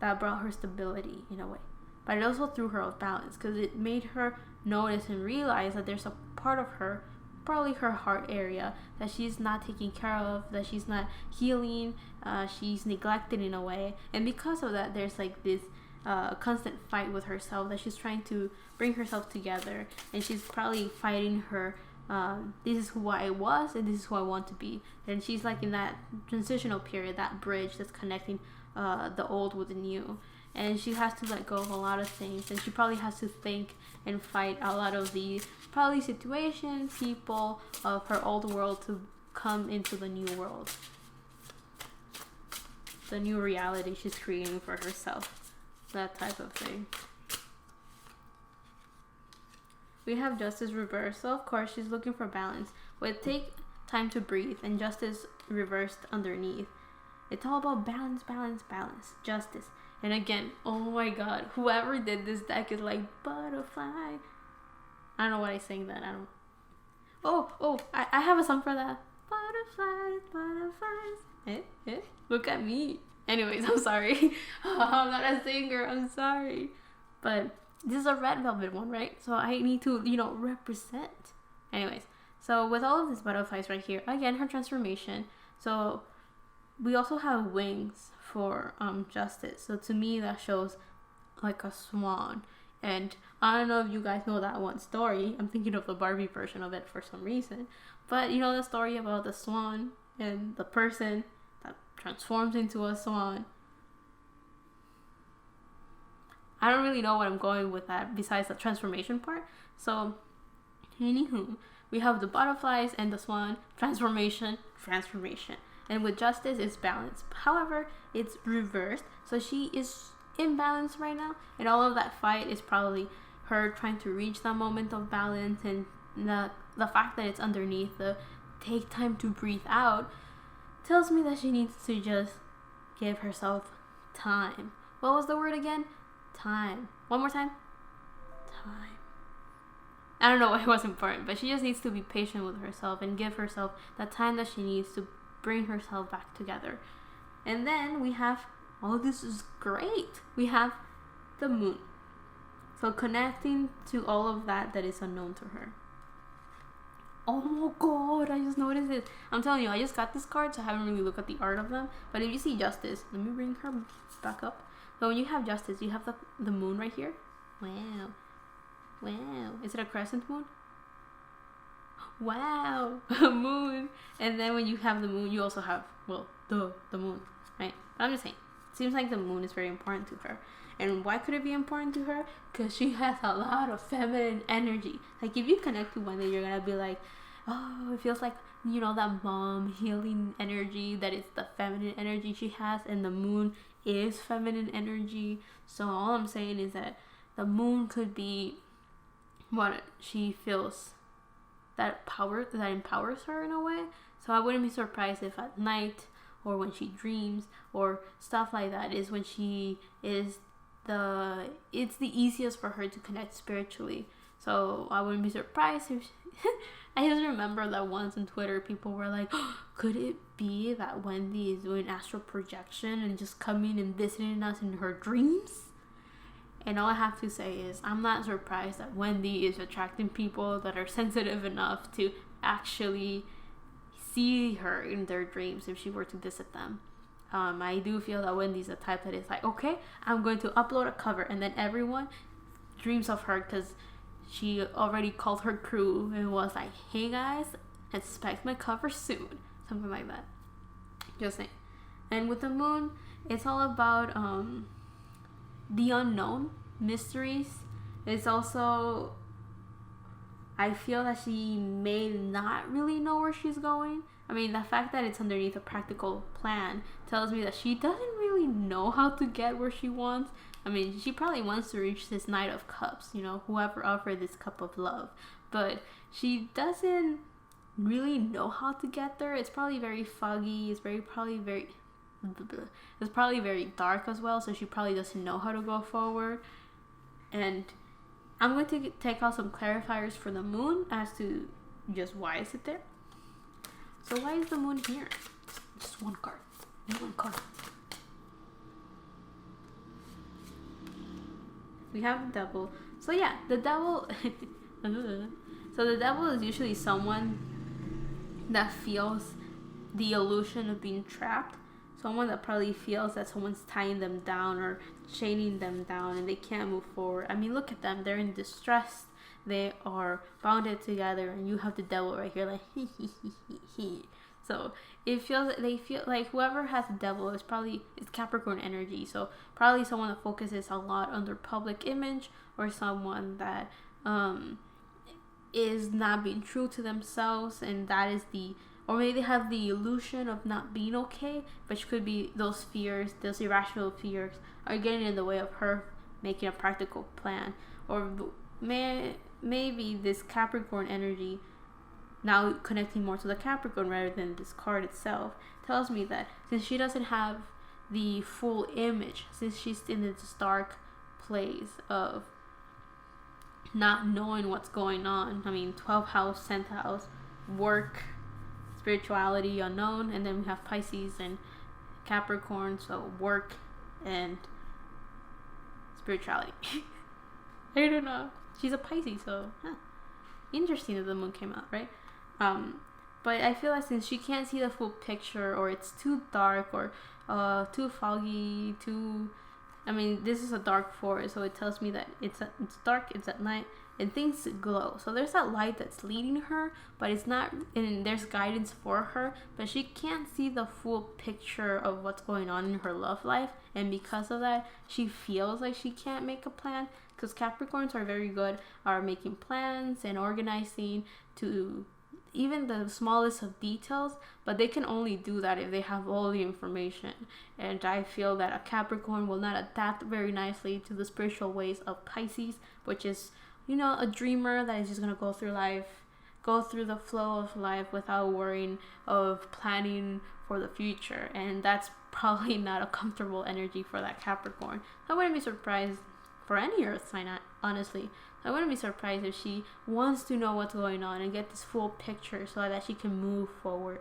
S1: that brought her stability in a way, but it also threw her off balance because it made her notice and realize that there's a part of her, probably her heart area, that she's not taking care of, that she's not healing, she's neglected in a way. And because of that, there's like this constant fight with herself, that she's trying to bring herself together, and she's probably fighting her this is who I was and this is who I want to be. And she's like in that transitional period, that bridge that's connecting the old with the new, and she has to let go of a lot of things, and she probably has to think and fight a lot of the probably situations, people of her old world to come into the new world, the new reality she's creating for herself, that type of thing. We have Justice reversed, so of course she's looking for balance. But take time to breathe, and Justice reversed underneath. It's all about balance, balance, balance, justice. And again, oh my god, whoever did this deck is like butterfly. I don't know why I sang that. I don't. I have a song for that. Butterflies, butterflies. Look at me. Anyways, I'm sorry. I'm not a singer. I'm sorry. But this is a red velvet one, right? So I need to, represent. Anyways, so with all of these butterflies right here, again, her transformation. So we also have wings for Justice. So to me, that shows like a swan. And I don't know if you guys know that one story. I'm thinking of the Barbie version of it for some reason. But you know the story about the swan and the person that transforms into a swan. I don't really know what I'm going with that besides the transformation part. So, anywho, we have the butterflies and the swan, transformation. And with Justice, it's balance. However, it's reversed. So she is imbalanced right now. And all of that fight is probably her trying to reach that moment of balance. And the fact that it's underneath the take time to breathe out tells me that she needs to just give herself time. What was the word again? Time. One more time. Time. I don't know why it was important, but she just needs to be patient with herself and give herself the time that she needs to bring herself back together. And then we have, this is great. We have the moon. So connecting to all of that is unknown to her. Oh my god, I just noticed it. I'm telling you, I just got this card, so I haven't really looked at the art of them. But if you see Justice, let me bring her back up. So when you have Justice, you have the moon right here. Wow. Is it a crescent moon? Wow. A moon. And then when you have the moon, you also have, the moon, right? But I'm just saying, it seems like the moon is very important to her. And why could it be important to her? Because she has a lot of feminine energy. Like, if you connect to Wendy, you're going to be like, it feels like, that mom healing energy, that is the feminine energy she has. And the moon is feminine energy. So all I'm saying is that the moon could be what she feels, that empowers her in a way. So I wouldn't be surprised if at night or when she dreams or stuff like that is when she is it's the easiest for her to connect spiritually. So I wouldn't be surprised if I just remember that once on Twitter people were like, could it be that Wendy is doing astral projection and just coming and visiting us in her dreams? And all I have to say is I'm not surprised that Wendy is attracting people that are sensitive enough to actually see her in their dreams if she were to visit them. I do feel that Wendy's the type that is like, okay, I'm going to upload a cover, and then everyone dreams of her because she already called her crew and was like, hey guys, expect my cover soon. Something like that. Just saying. And with the moon, it's all about the unknown, mysteries. It's also, I feel that she may not really know where she's going. I mean, the fact that it's underneath a practical plan tells me that she doesn't really know how to get where she wants. I mean, she probably wants to reach this Knight of Cups, you know, whoever offered this cup of love. But she doesn't really know how to get there. It's probably very foggy. It's probably very dark as well, so she probably doesn't know how to go forward. And I'm going to take out some clarifiers for the moon as to just why is it there. So why is the moon here? Just one card. One card. We have the devil. So yeah, the devil. So the devil is usually someone that feels the illusion of being trapped. Someone that probably feels that someone's tying them down or chaining them down and they can't move forward. I mean, look at them. They're in distress. They are bounded together, and you have the devil right here, like he. So they feel like whoever has the devil is probably it's Capricorn energy. So probably someone that focuses a lot on their public image, or someone that is not being true to themselves, and that is or maybe they have the illusion of not being okay, which could be those fears, those irrational fears are getting in the way of her making a practical plan. Or maybe this Capricorn energy, now connecting more to the Capricorn rather than this card itself, tells me that since she doesn't have the full image, since she's in this dark place of not knowing what's going on. I mean, 12th house, 10th house, work, spirituality, unknown, and then we have Pisces and Capricorn, so work and spirituality. I don't know. She's a Pisces, so interesting that the moon came out, right? But I feel like since she can't see the full picture, or it's too dark, or too foggy, I mean, this is a dark forest, so it tells me that it's dark, it's at night, and things glow. So there's that light that's leading her, but it's not, and there's guidance for her, but she can't see the full picture of what's going on in her love life, and because of that, she feels like she can't make a plan, because Capricorns are very good at making plans and organizing to even the smallest of details, but they can only do that if they have all the information. And I feel that a Capricorn will not adapt very nicely to the spiritual ways of Pisces, which is, you know, a dreamer that is just gonna go through life, go through the flow of life without worrying of planning for the future. And that's probably not a comfortable energy for that Capricorn. I wouldn't be surprised for any earth sign, honestly. I wouldn't be surprised if she wants to know what's going on and get this full picture so that she can move forward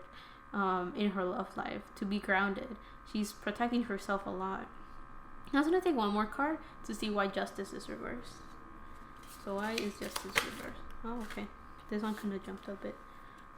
S1: in her love life, to be grounded. She's protecting herself a lot. I was going to take one more card to see why Justice is reversed. So why is Justice reversed? Oh, okay. This one kind of jumped a bit.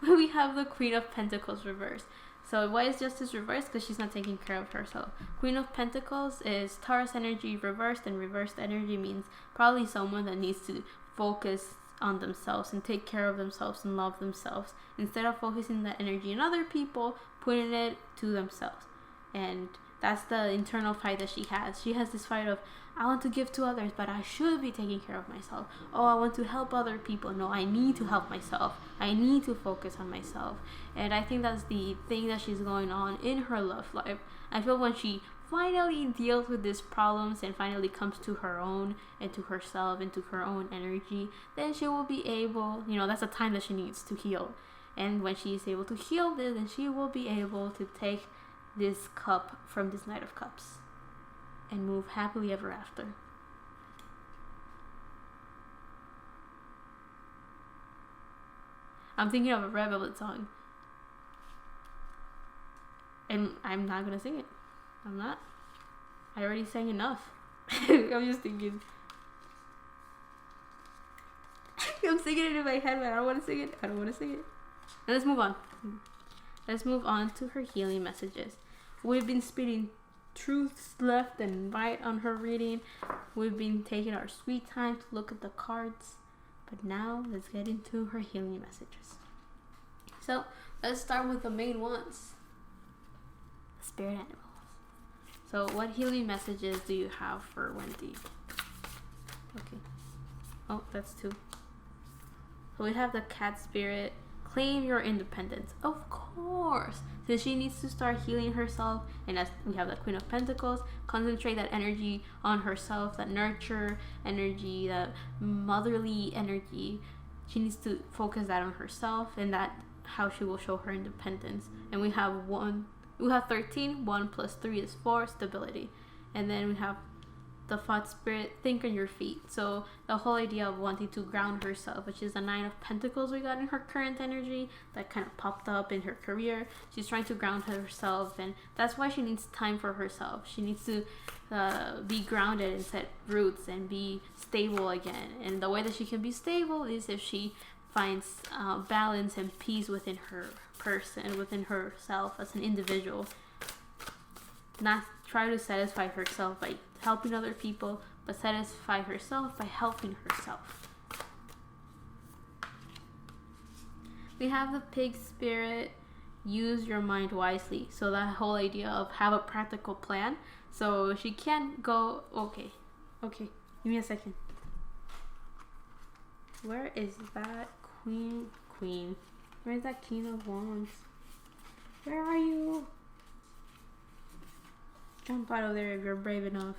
S1: We have the Queen of Pentacles reversed. So why is Justice reversed? Because she's not taking care of herself. Queen of Pentacles is Taurus energy reversed, and reversed energy means probably someone that needs to focus on themselves and take care of themselves and love themselves instead of focusing that energy in other people, putting it to themselves. And that's the internal fight that she has. She has this fight of, I want to give to others, but I should be taking care of myself. Oh, I want to help other people. No, I need to help myself. I need to focus on myself. And I think that's the thing that she's going on in her love life. I feel when she finally deals with these problems and finally comes to her own and to herself and to her own energy, then she will be able, you know, that's the time that she needs to heal. And when she is able to heal this, then she will be able to take this cup from this Knight of Cups and move happily ever after. I'm thinking of a Red Velvet song, and I'm not gonna sing it. I'm not. I already sang enough. I'm just thinking. I'm singing it in my head, but I don't want to sing it. And let's move on. Let's move on to her healing messages. We've been spitting truths left and right on her reading. We've been taking our sweet time to look at the cards. But now let's get into her healing messages. So let's start with the main ones. Spirit animals. So what healing messages do you have for Wendy? Okay. Oh, that's two. So we have the cat spirit, claim your independence. Of course. So she needs to start healing herself. And as we have the Queen of Pentacles, concentrate that energy on herself, that nurture energy, that motherly energy. She needs to focus that on herself, and that how she will show her independence. And we have 13. 1 plus 3 is 4, stability. And then we have the thought spirit, think on your feet. So the whole idea of wanting to ground herself, which is the 9 of Pentacles we got in her current energy that kind of popped up in her career. She's trying to ground herself, and that's why she needs time for herself. She needs to be grounded and set roots and be stable again. And the way that she can be stable is if she finds balance and peace within her person, within herself as an individual. Not try to satisfy herself by helping other people, but satisfy herself by helping herself. We have the Pig spirit, use your mind wisely. So that whole idea of have a practical plan. So she can't go, okay, give me a second. Where is that queen? Where is that King of Wands? Where are you? Jump out of there if you're brave enough.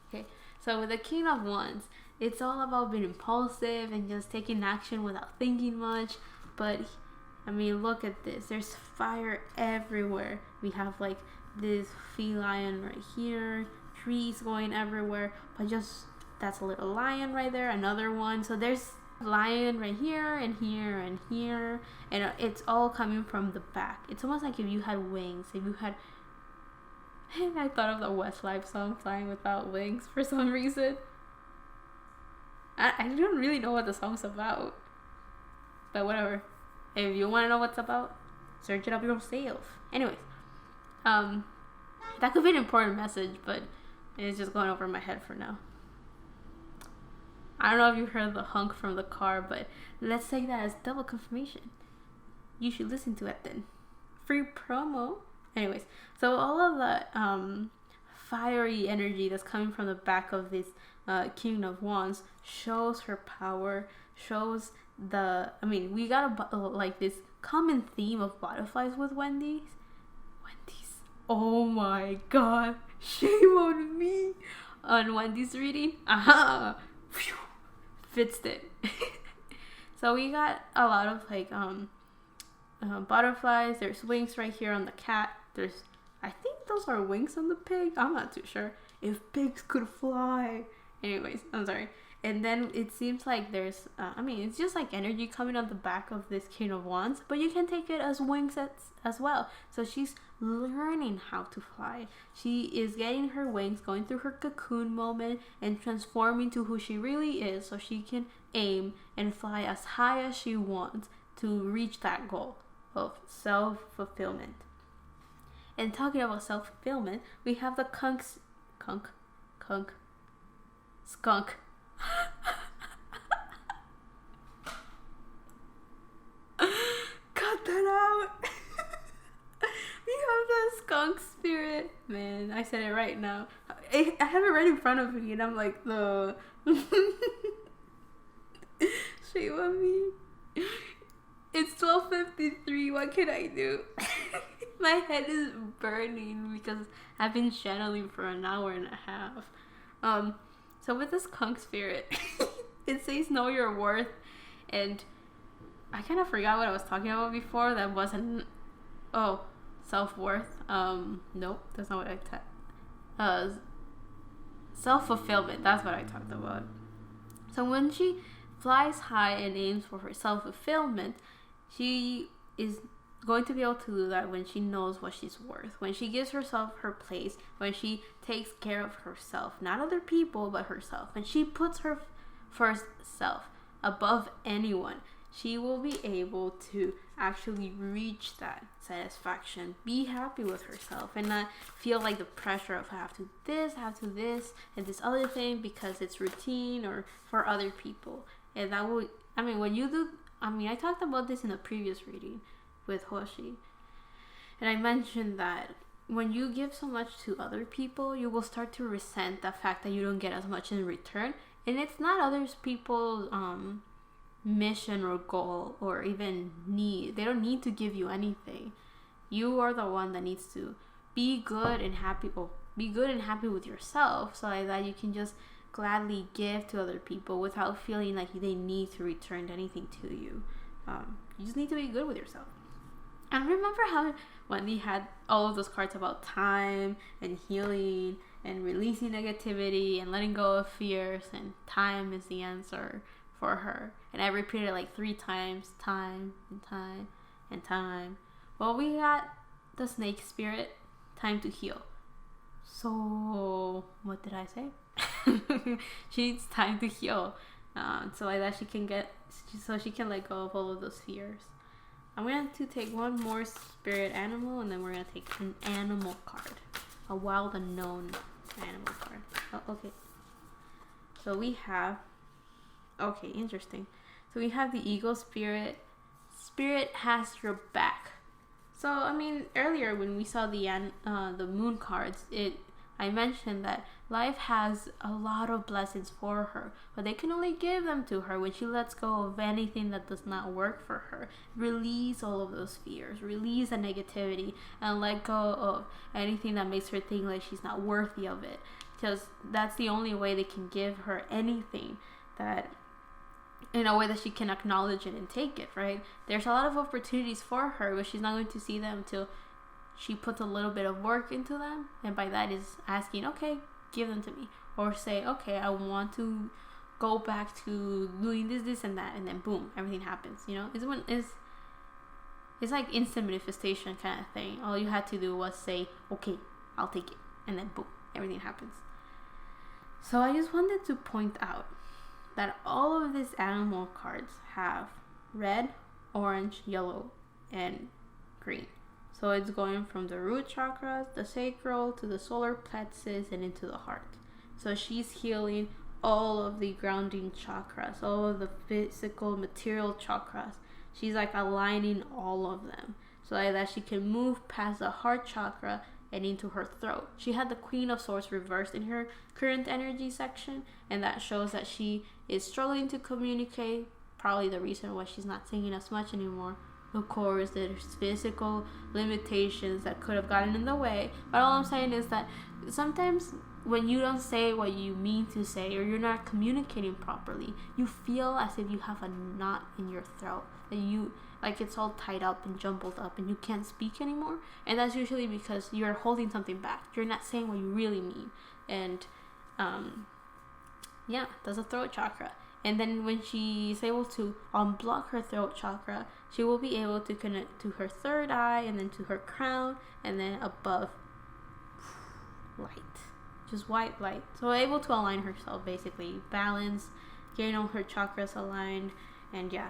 S1: Okay, so with the King of Wands, it's all about being impulsive and just taking action without thinking much. But I mean, look at this. There's fire everywhere. We have like this feline right here, trees going everywhere. But just that's a little lion right there, another one. So there's lion right here and here and here, and it's all coming from the back. It's almost like if you had wings. If you had And I thought of the Westlife song, Flying Without Wings, for some reason. I don't really know what the song's about. But whatever. If you want to know what it's about, search it up yourself. Anyways. That could be an important message, but it's just going over my head for now. I don't know if you heard the honk from the car, but let's take that as double confirmation. You should listen to it then. Free promo. Anyways, so all of the fiery energy that's coming from the back of this King of Wands shows her power, shows we got like this common theme of butterflies with Wendy's. Oh my god, shame on me. On Wendy's reading, fixed it. So we got a lot of like butterflies. There's wings right here on the cat. I think those are wings on the pig. I'm not too sure. If pigs could fly. Anyways, I'm sorry. And then it seems like there's, it's just like energy coming on the back of this King of Wands, but you can take it as wings as well. So she's learning how to fly. She is getting her wings, going through her cocoon moment and transforming to who she really is, so she can aim and fly as high as she wants to reach that goal of self-fulfillment. And talking about self-fulfillment, we have the skunk. Cut that out. We have the skunk spirit. Man, I said it right now. I have it right in front of me, and I'm like, the shame on me. It's 12:53. What can I do? My head is burning because I've been channeling for an hour and a half. So with this skunk spirit, it says know your worth, and I kind of forgot what I was talking about before. That wasn't self-worth. Nope, that's not what I said. Self-fulfillment. That's what I talked about. So when she flies high and aims for her self-fulfillment, she is going to be able to do that when she knows what she's worth, when she gives herself her place, when she takes care of herself, not other people but herself, and she puts her first self above anyone. She will be able to actually reach that satisfaction, be happy with herself, and not feel like the pressure of have to this, and this other thing because it's routine or for other people. And that will, when you do, I talked about this in a previous reading with Hoshi, and I mentioned that when you give so much to other people, you will start to resent the fact that you don't get as much in return. And it's not others people's mission or goal or even need. They don't need to give you anything. You are the one that needs to be good and happy. Well, be good and happy with yourself, so that you can just gladly give to other people without feeling like they need to return anything to you. You just need to be good with yourself. And remember how Wendy had all of those cards about time and healing and releasing negativity and letting go of fears, and time is the answer for her. And I repeated it like 3 times, time and time and time. Well, we got the snake spirit, time to heal. So, what did I say? She needs time to heal. So that she can let go of all of those fears. I'm going to take one more spirit animal, and then we're going to take an animal card. A wild unknown animal card. Oh, okay. So we have... Okay, interesting. So we have the eagle spirit. Spirit has your back. So, I mean, earlier when we saw the moon cards, I mentioned that life has a lot of blessings for her, but they can only give them to her when she lets go of anything that does not work for her. Release all of those fears, release the negativity, and let go of anything that makes her think like she's not worthy of it. Because that's the only way they can give her anything, that in a way that she can acknowledge it and take it, right? There's a lot of opportunities for her, but she's not going to see them until she puts a little bit of work into them, and by that is asking, okay, give them to me, or say, okay, I want to go back to doing this and that, and then boom, everything happens. It's like instant manifestation kind of thing. All you had to do was say, okay, I'll take it, and then boom, everything happens. So I just wanted to point out that all of these animal cards have red, orange, yellow, and green. So it's going from the root chakras, the sacral, to the solar plexus, and into the heart. So she's healing all of the grounding chakras, all of the physical, material chakras. She's like aligning all of them so that she can move past the heart chakra and into her throat. She had the Queen of Swords reversed in her current energy section, and that shows that she is struggling to communicate. Probably the reason why she's not singing as much anymore. Of course, there's physical limitations that could have gotten in the way, but all I'm saying is that sometimes when you don't say what you mean to say, or you're not communicating properly, you feel as if you have a knot in your throat, that you, like, it's all tied up and jumbled up and you can't speak anymore. And that's usually because you're holding something back. You're not saying what you really mean. And that's a throat chakra. And then when she's able to unblock her throat chakra, she will be able to connect to her third eye, and then to her crown, and then above, light. Just white light. So able to align herself, basically. Balance, getting all her chakras aligned, and yeah,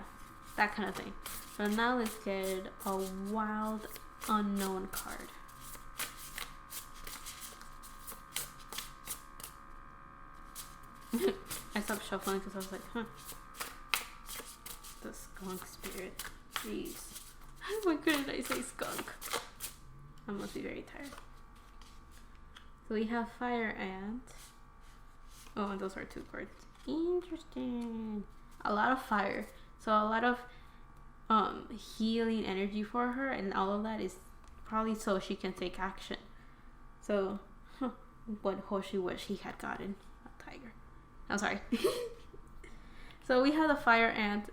S1: that kind of thing. So now let's get a wild unknown card. I stopped shuffling because I was like, the skunk spirit. Jeez. Why couldn't I say skunk? I must be very tired. So we have fire ant. Oh, and those are 2 cards. Interesting. A lot of fire. So a lot of healing energy for her, and all of that is probably so she can take action. So, what Hoshi wish he had gotten a tiger. I'm sorry. So we have the fire ant.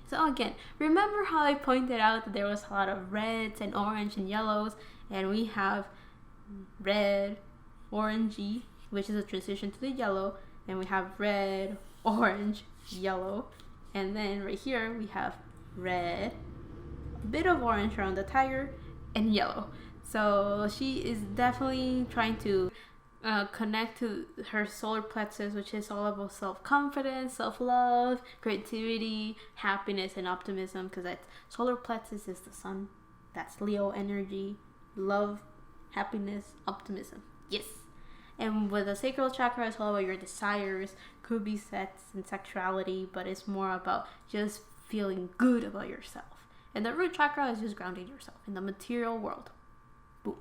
S1: So again, remember how I pointed out that there was a lot of reds and orange and yellows, and we have red, orangey, which is a transition to the yellow, and we have red, orange, yellow, and then right here we have red, a bit of orange around the tiger, and yellow. So she is definitely trying to connect to her solar plexus, which is all about self-confidence, self-love, creativity, happiness, and optimism, because that solar plexus is the sun. That's Leo energy, love, happiness, optimism. Yes. And with the sacral chakra, it's all about your desires, could be sex and sexuality, but it's more about just feeling good about yourself. And the root chakra is just grounding yourself in the material world. Boom.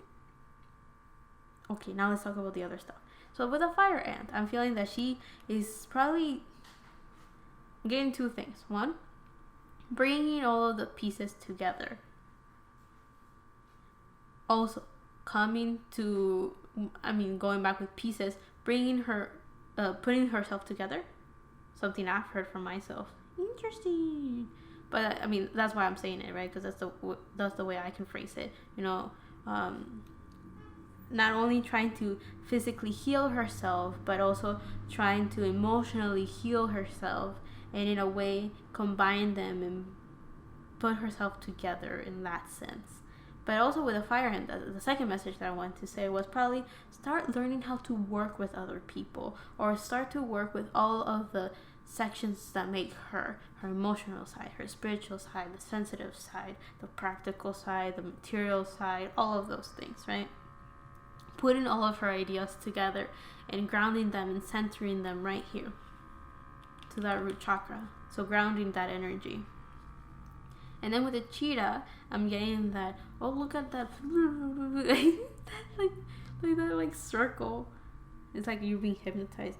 S1: Okay, now let's talk about the other stuff. So with the fire ant, I'm feeling that she is probably I'm getting two things. One, bringing all of the pieces together. Also, going back with pieces, bringing her, putting herself together. Something I've heard from myself. Interesting. But I mean, that's why I'm saying it, right? Because that's the way I can phrase it. Not only trying to physically heal herself, but also trying to emotionally heal herself, and in a way combine them and put herself together in that sense. But also with a fire hand, the second message that I wanted to say was probably start learning how to work with other people, or start to work with all of the sections that make her emotional side, her spiritual side, the sensitive side, the practical side, the material side, all of those things, right? Putting all of her ideas together and grounding them and centering them right here to that root chakra. So grounding that energy. And then with the cheetah, I'm getting that, oh, look at that, like circle. It's like you're being hypnotized.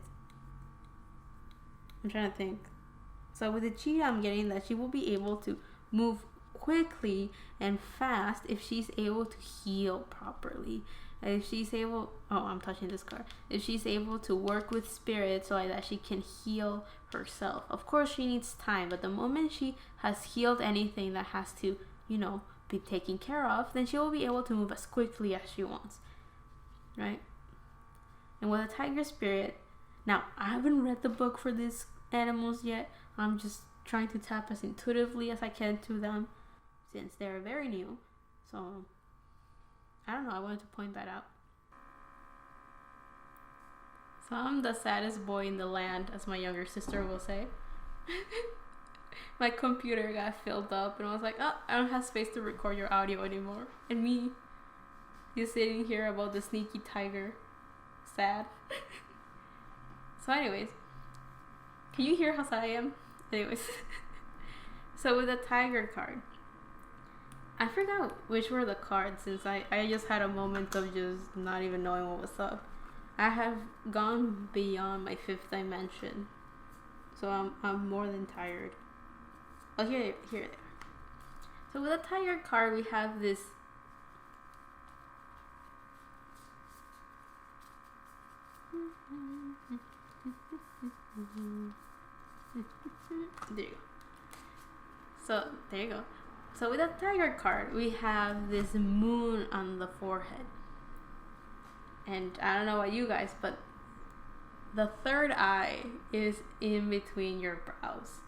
S1: I'm trying to think. So with the cheetah, I'm getting that she will be able to move quickly and fast if she's able to heal properly. If she's able, I'm touching this card. If she's able to work with spirit so that she can heal herself. Of course, she needs time, but the moment she has healed anything that has to, be taken care of, then she will be able to move as quickly as she wants, right? And with a tiger spirit, now I haven't read the book for these animals yet. I'm just trying to tap as intuitively as I can to them since they're very new. So I don't know, I wanted to point that out. So I'm the saddest boy in the land, as my younger sister will say. My computer got filled up and I was like, oh, I don't have space to record your audio anymore. And me, just sitting here about the sneaky tiger. Sad. So anyways, can you hear how sad I am? Anyways. So with the tiger card, I forgot which were the cards since I just had a moment of just not even knowing what was up. I have gone beyond my 5th dimension. So I'm more than tired. Oh, here they are. So with the tiger card, we have this there you go. So there you go. So with the tiger card, we have this moon on the forehead. And I don't know about you guys, but the third eye is in between your brows.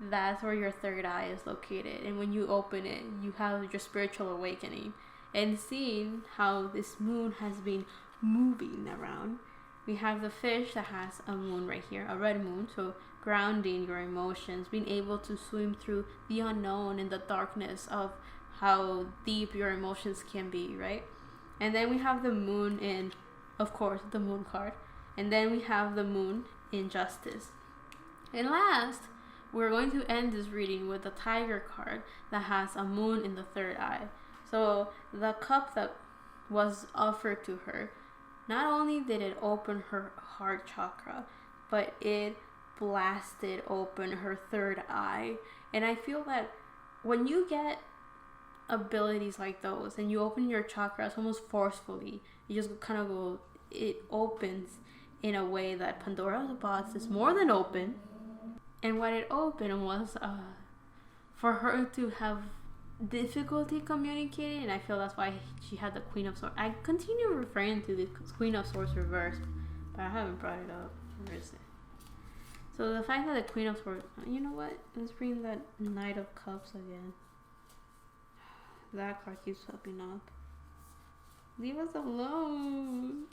S1: That's where your third eye is located. And when you open it, you have your spiritual awakening. And seeing how this moon has been moving around, we have the fish that has a moon right here, a red moon. So grounding your emotions, being able to swim through the unknown and the darkness of how deep your emotions can be, right? And then we have the moon in, of course, the moon card. And then we have the moon in justice. And last, we're going to end this reading with the tiger card that has a moon in the third eye. So the cup that was offered to her, not only did it open her heart chakra, but it blasted open her third eye. And I feel that when you get abilities like those and you open your chakras almost forcefully, you just kind of go, it opens in a way that Pandora's box is more than open. And what it opened was for her to have difficulty communicating, and I feel that's why she had the Queen of Swords. I continue referring to the Queen of Swords reversed, but I haven't brought it up. Where is it? So the fact that the Queen of Swords, you know what? Let's bring that Knight of Cups again. That card keeps popping up. Leave us alone.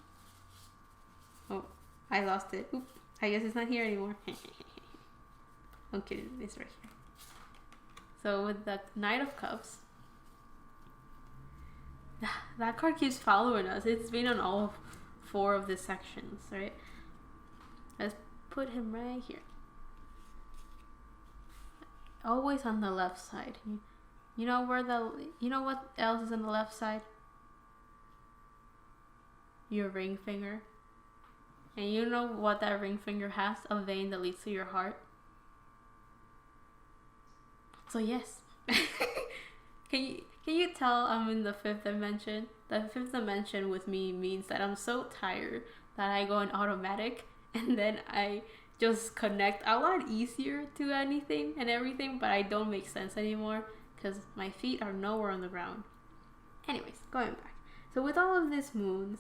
S1: Oh, I lost it. Oop. I guess it's not here anymore. I'm kidding. It's right here. So with the Knight of Cups, that card keeps following us. It's been on all 4 of the sections, right? Let's put him right here. Always on the left side. You know what else is on the left side? Your ring finger. And you know what that ring finger has? A vein that leads to your heart. So yes. Can you tell I'm in the fifth dimension? The fifth dimension with me means that I'm so tired that I go in automatic, and then I just connect a lot easier to anything and everything, but I don't make sense anymore because my feet are nowhere on the ground. Anyways, going back. So with all of these moons,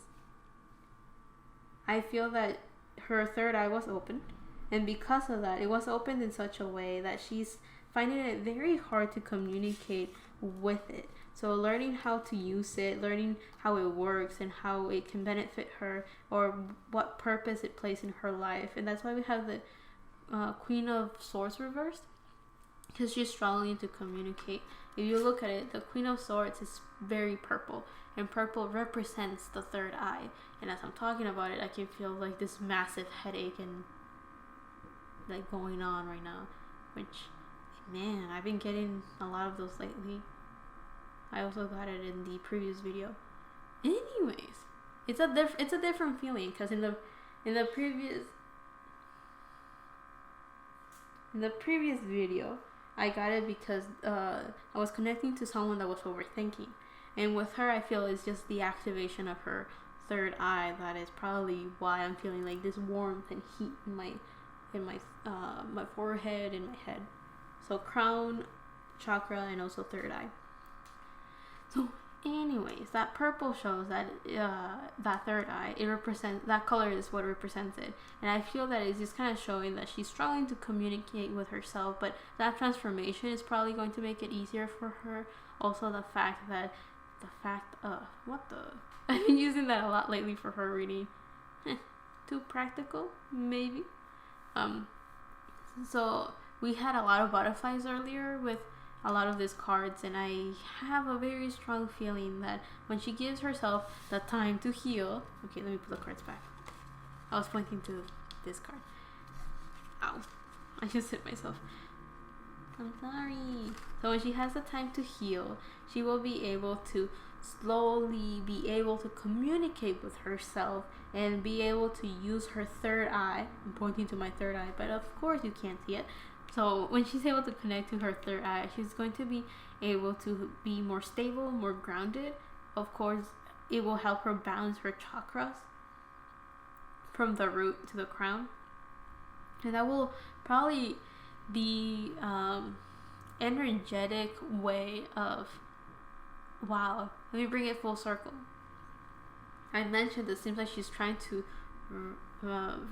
S1: I feel that her third eye was opened, and because of that, it was opened in such a way that she's finding it very hard to communicate with it. So learning how to use it, learning how it works and how it can benefit her, or what purpose it plays in her life. And that's why we have the Queen of Swords reversed, because she's struggling to communicate. If you look at it, the Queen of Swords is very purple, and purple represents the third eye. And as I'm talking about it, I can feel like this massive headache and like going on right now, which, man, I've been getting a lot of those lately. I also got it in the previous video. Anyways, it's a different feeling, because in the previous video, I got it because I was connecting to someone that was overthinking, and with her, I feel it's just the activation of her third eye that is probably why I'm feeling like this warmth and heat in my my forehead and my head. So crown chakra and also third eye. So anyways, that purple shows that that third eye, it represents, that color is what represents it. And I feel that it's just kind of showing that she's struggling to communicate with herself, but that transformation is probably going to make it easier for her. Also I've been using that a lot lately for her reading. Too practical, maybe. So we had a lot of butterflies earlier with a lot of these cards, and I have a very strong feeling that when she gives herself the time to heal. Okay, let me put the cards back. I was pointing to this card. Ow, I just hit myself. I'm sorry. So when she has the time to heal, she will be able to slowly be able to communicate with herself and be able to use her third eye. I'm pointing to my third eye, but of course you can't see it. So when she's able to connect to her third eye, she's going to be able to be more stable, more grounded. Of course, it will help her balance her chakras from the root to the crown. And that will probably be energetic way of, wow, let me bring it full circle. I mentioned it seems like she's trying to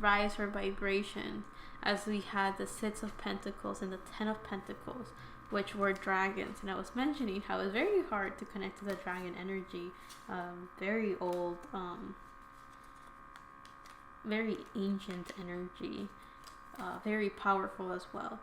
S1: rise her vibration, as we had the Six of Pentacles and the Ten of Pentacles, which were dragons. And I was mentioning how it's very hard to connect to the dragon energy. Very old, very ancient energy, very powerful as well.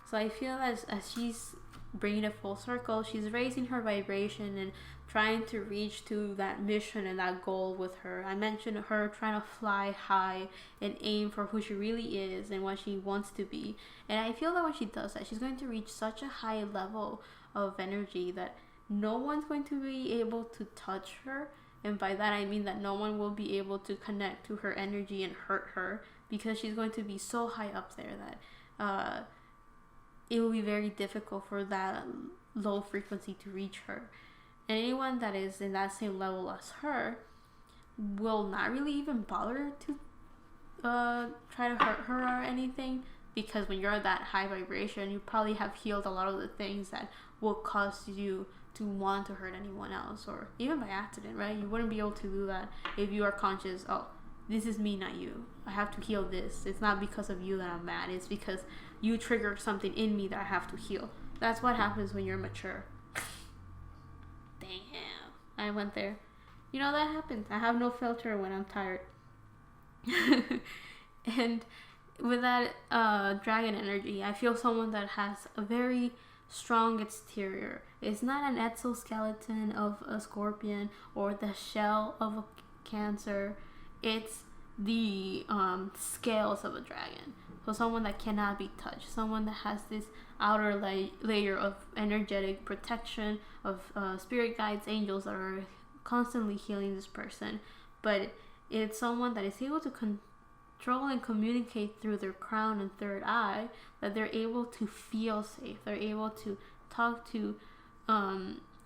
S1: So I feel as she's bringing it full circle, she's raising her vibration and trying to reach to that mission and that goal with her. I mentioned her trying to fly high and aim for who she really is and what she wants to be. And I feel that when she does that, she's going to reach such a high level of energy that no one's going to be able to touch her. And by that I mean that no one will be able to connect to her energy and hurt her, because she's going to be so high up there that it will be very difficult for that low frequency to reach her. And anyone that is in that same level as her will not really even bother to try to hurt her or anything, because when you're at that high vibration, you probably have healed a lot of the things that will cause you to want to hurt anyone else, or even by accident, right? You wouldn't be able to do that if you are conscious, oh, this is me, not you. I have to heal this. It's not because of you that I'm mad. It's because you triggered something in me that I have to heal. That's what happens when you're mature. Damn, I went there. You know, that happens. I have no filter when I'm tired. And with that dragon energy, I feel someone that has a very strong exterior. It's not an exoskeleton of a scorpion or the shell of a Cancer. It's the scales of a dragon. So someone that cannot be touched, someone that has this outer layer of energetic protection, of spirit guides, angels that are constantly healing this person. But it's someone that is able to control and communicate through their crown and third eye, that they're able to feel safe, they're able to talk to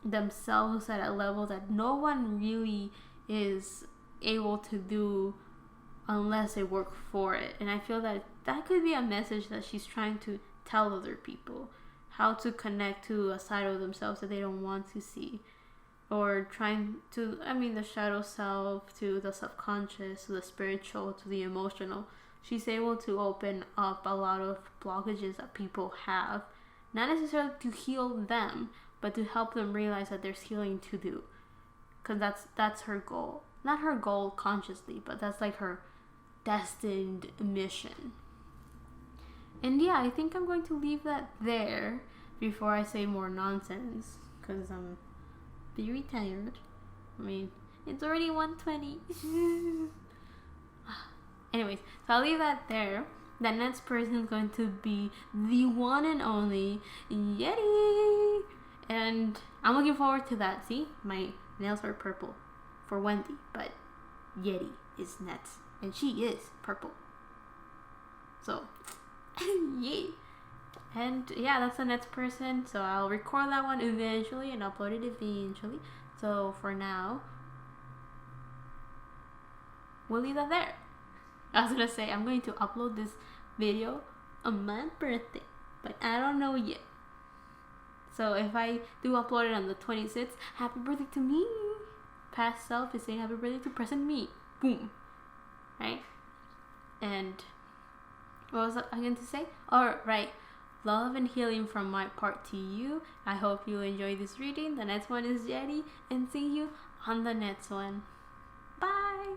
S1: themselves at a level that no one really is able to do unless they work for it. And I feel that that could be a message that she's trying to tell other people, how to connect to a side of themselves that they don't want to see, or trying to, the shadow self, to the subconscious, to the spiritual, to the emotional. She's able to open up a lot of blockages that people have, not necessarily to heal them, but to help them realize that there's healing to do, because that's her goal. Not her goal consciously, but that's like her destined mission. And yeah, I think I'm going to leave that there before I say more nonsense, because I'm very tired. It's already 1:20. Anyways, so I'll leave that there. The next person is going to be the one and only Yeti. And I'm looking forward to that. See, my nails are purple for Wendy, but Yeti is next. And she is purple. So, yay. And yeah, that's the next person. So I'll record that one eventually and upload it eventually. So for now, we'll leave that there. I was gonna say I'm going to upload this video on my birthday, but I don't know yet. So if I do upload it on the 26th, happy birthday to me. Past self is saying happy birthday to present me. Boom. Right? And what was I going to say? Alright. Love and healing from my part to you. I hope you enjoy this reading. The next one is Yeti, and see you on the next one. Bye.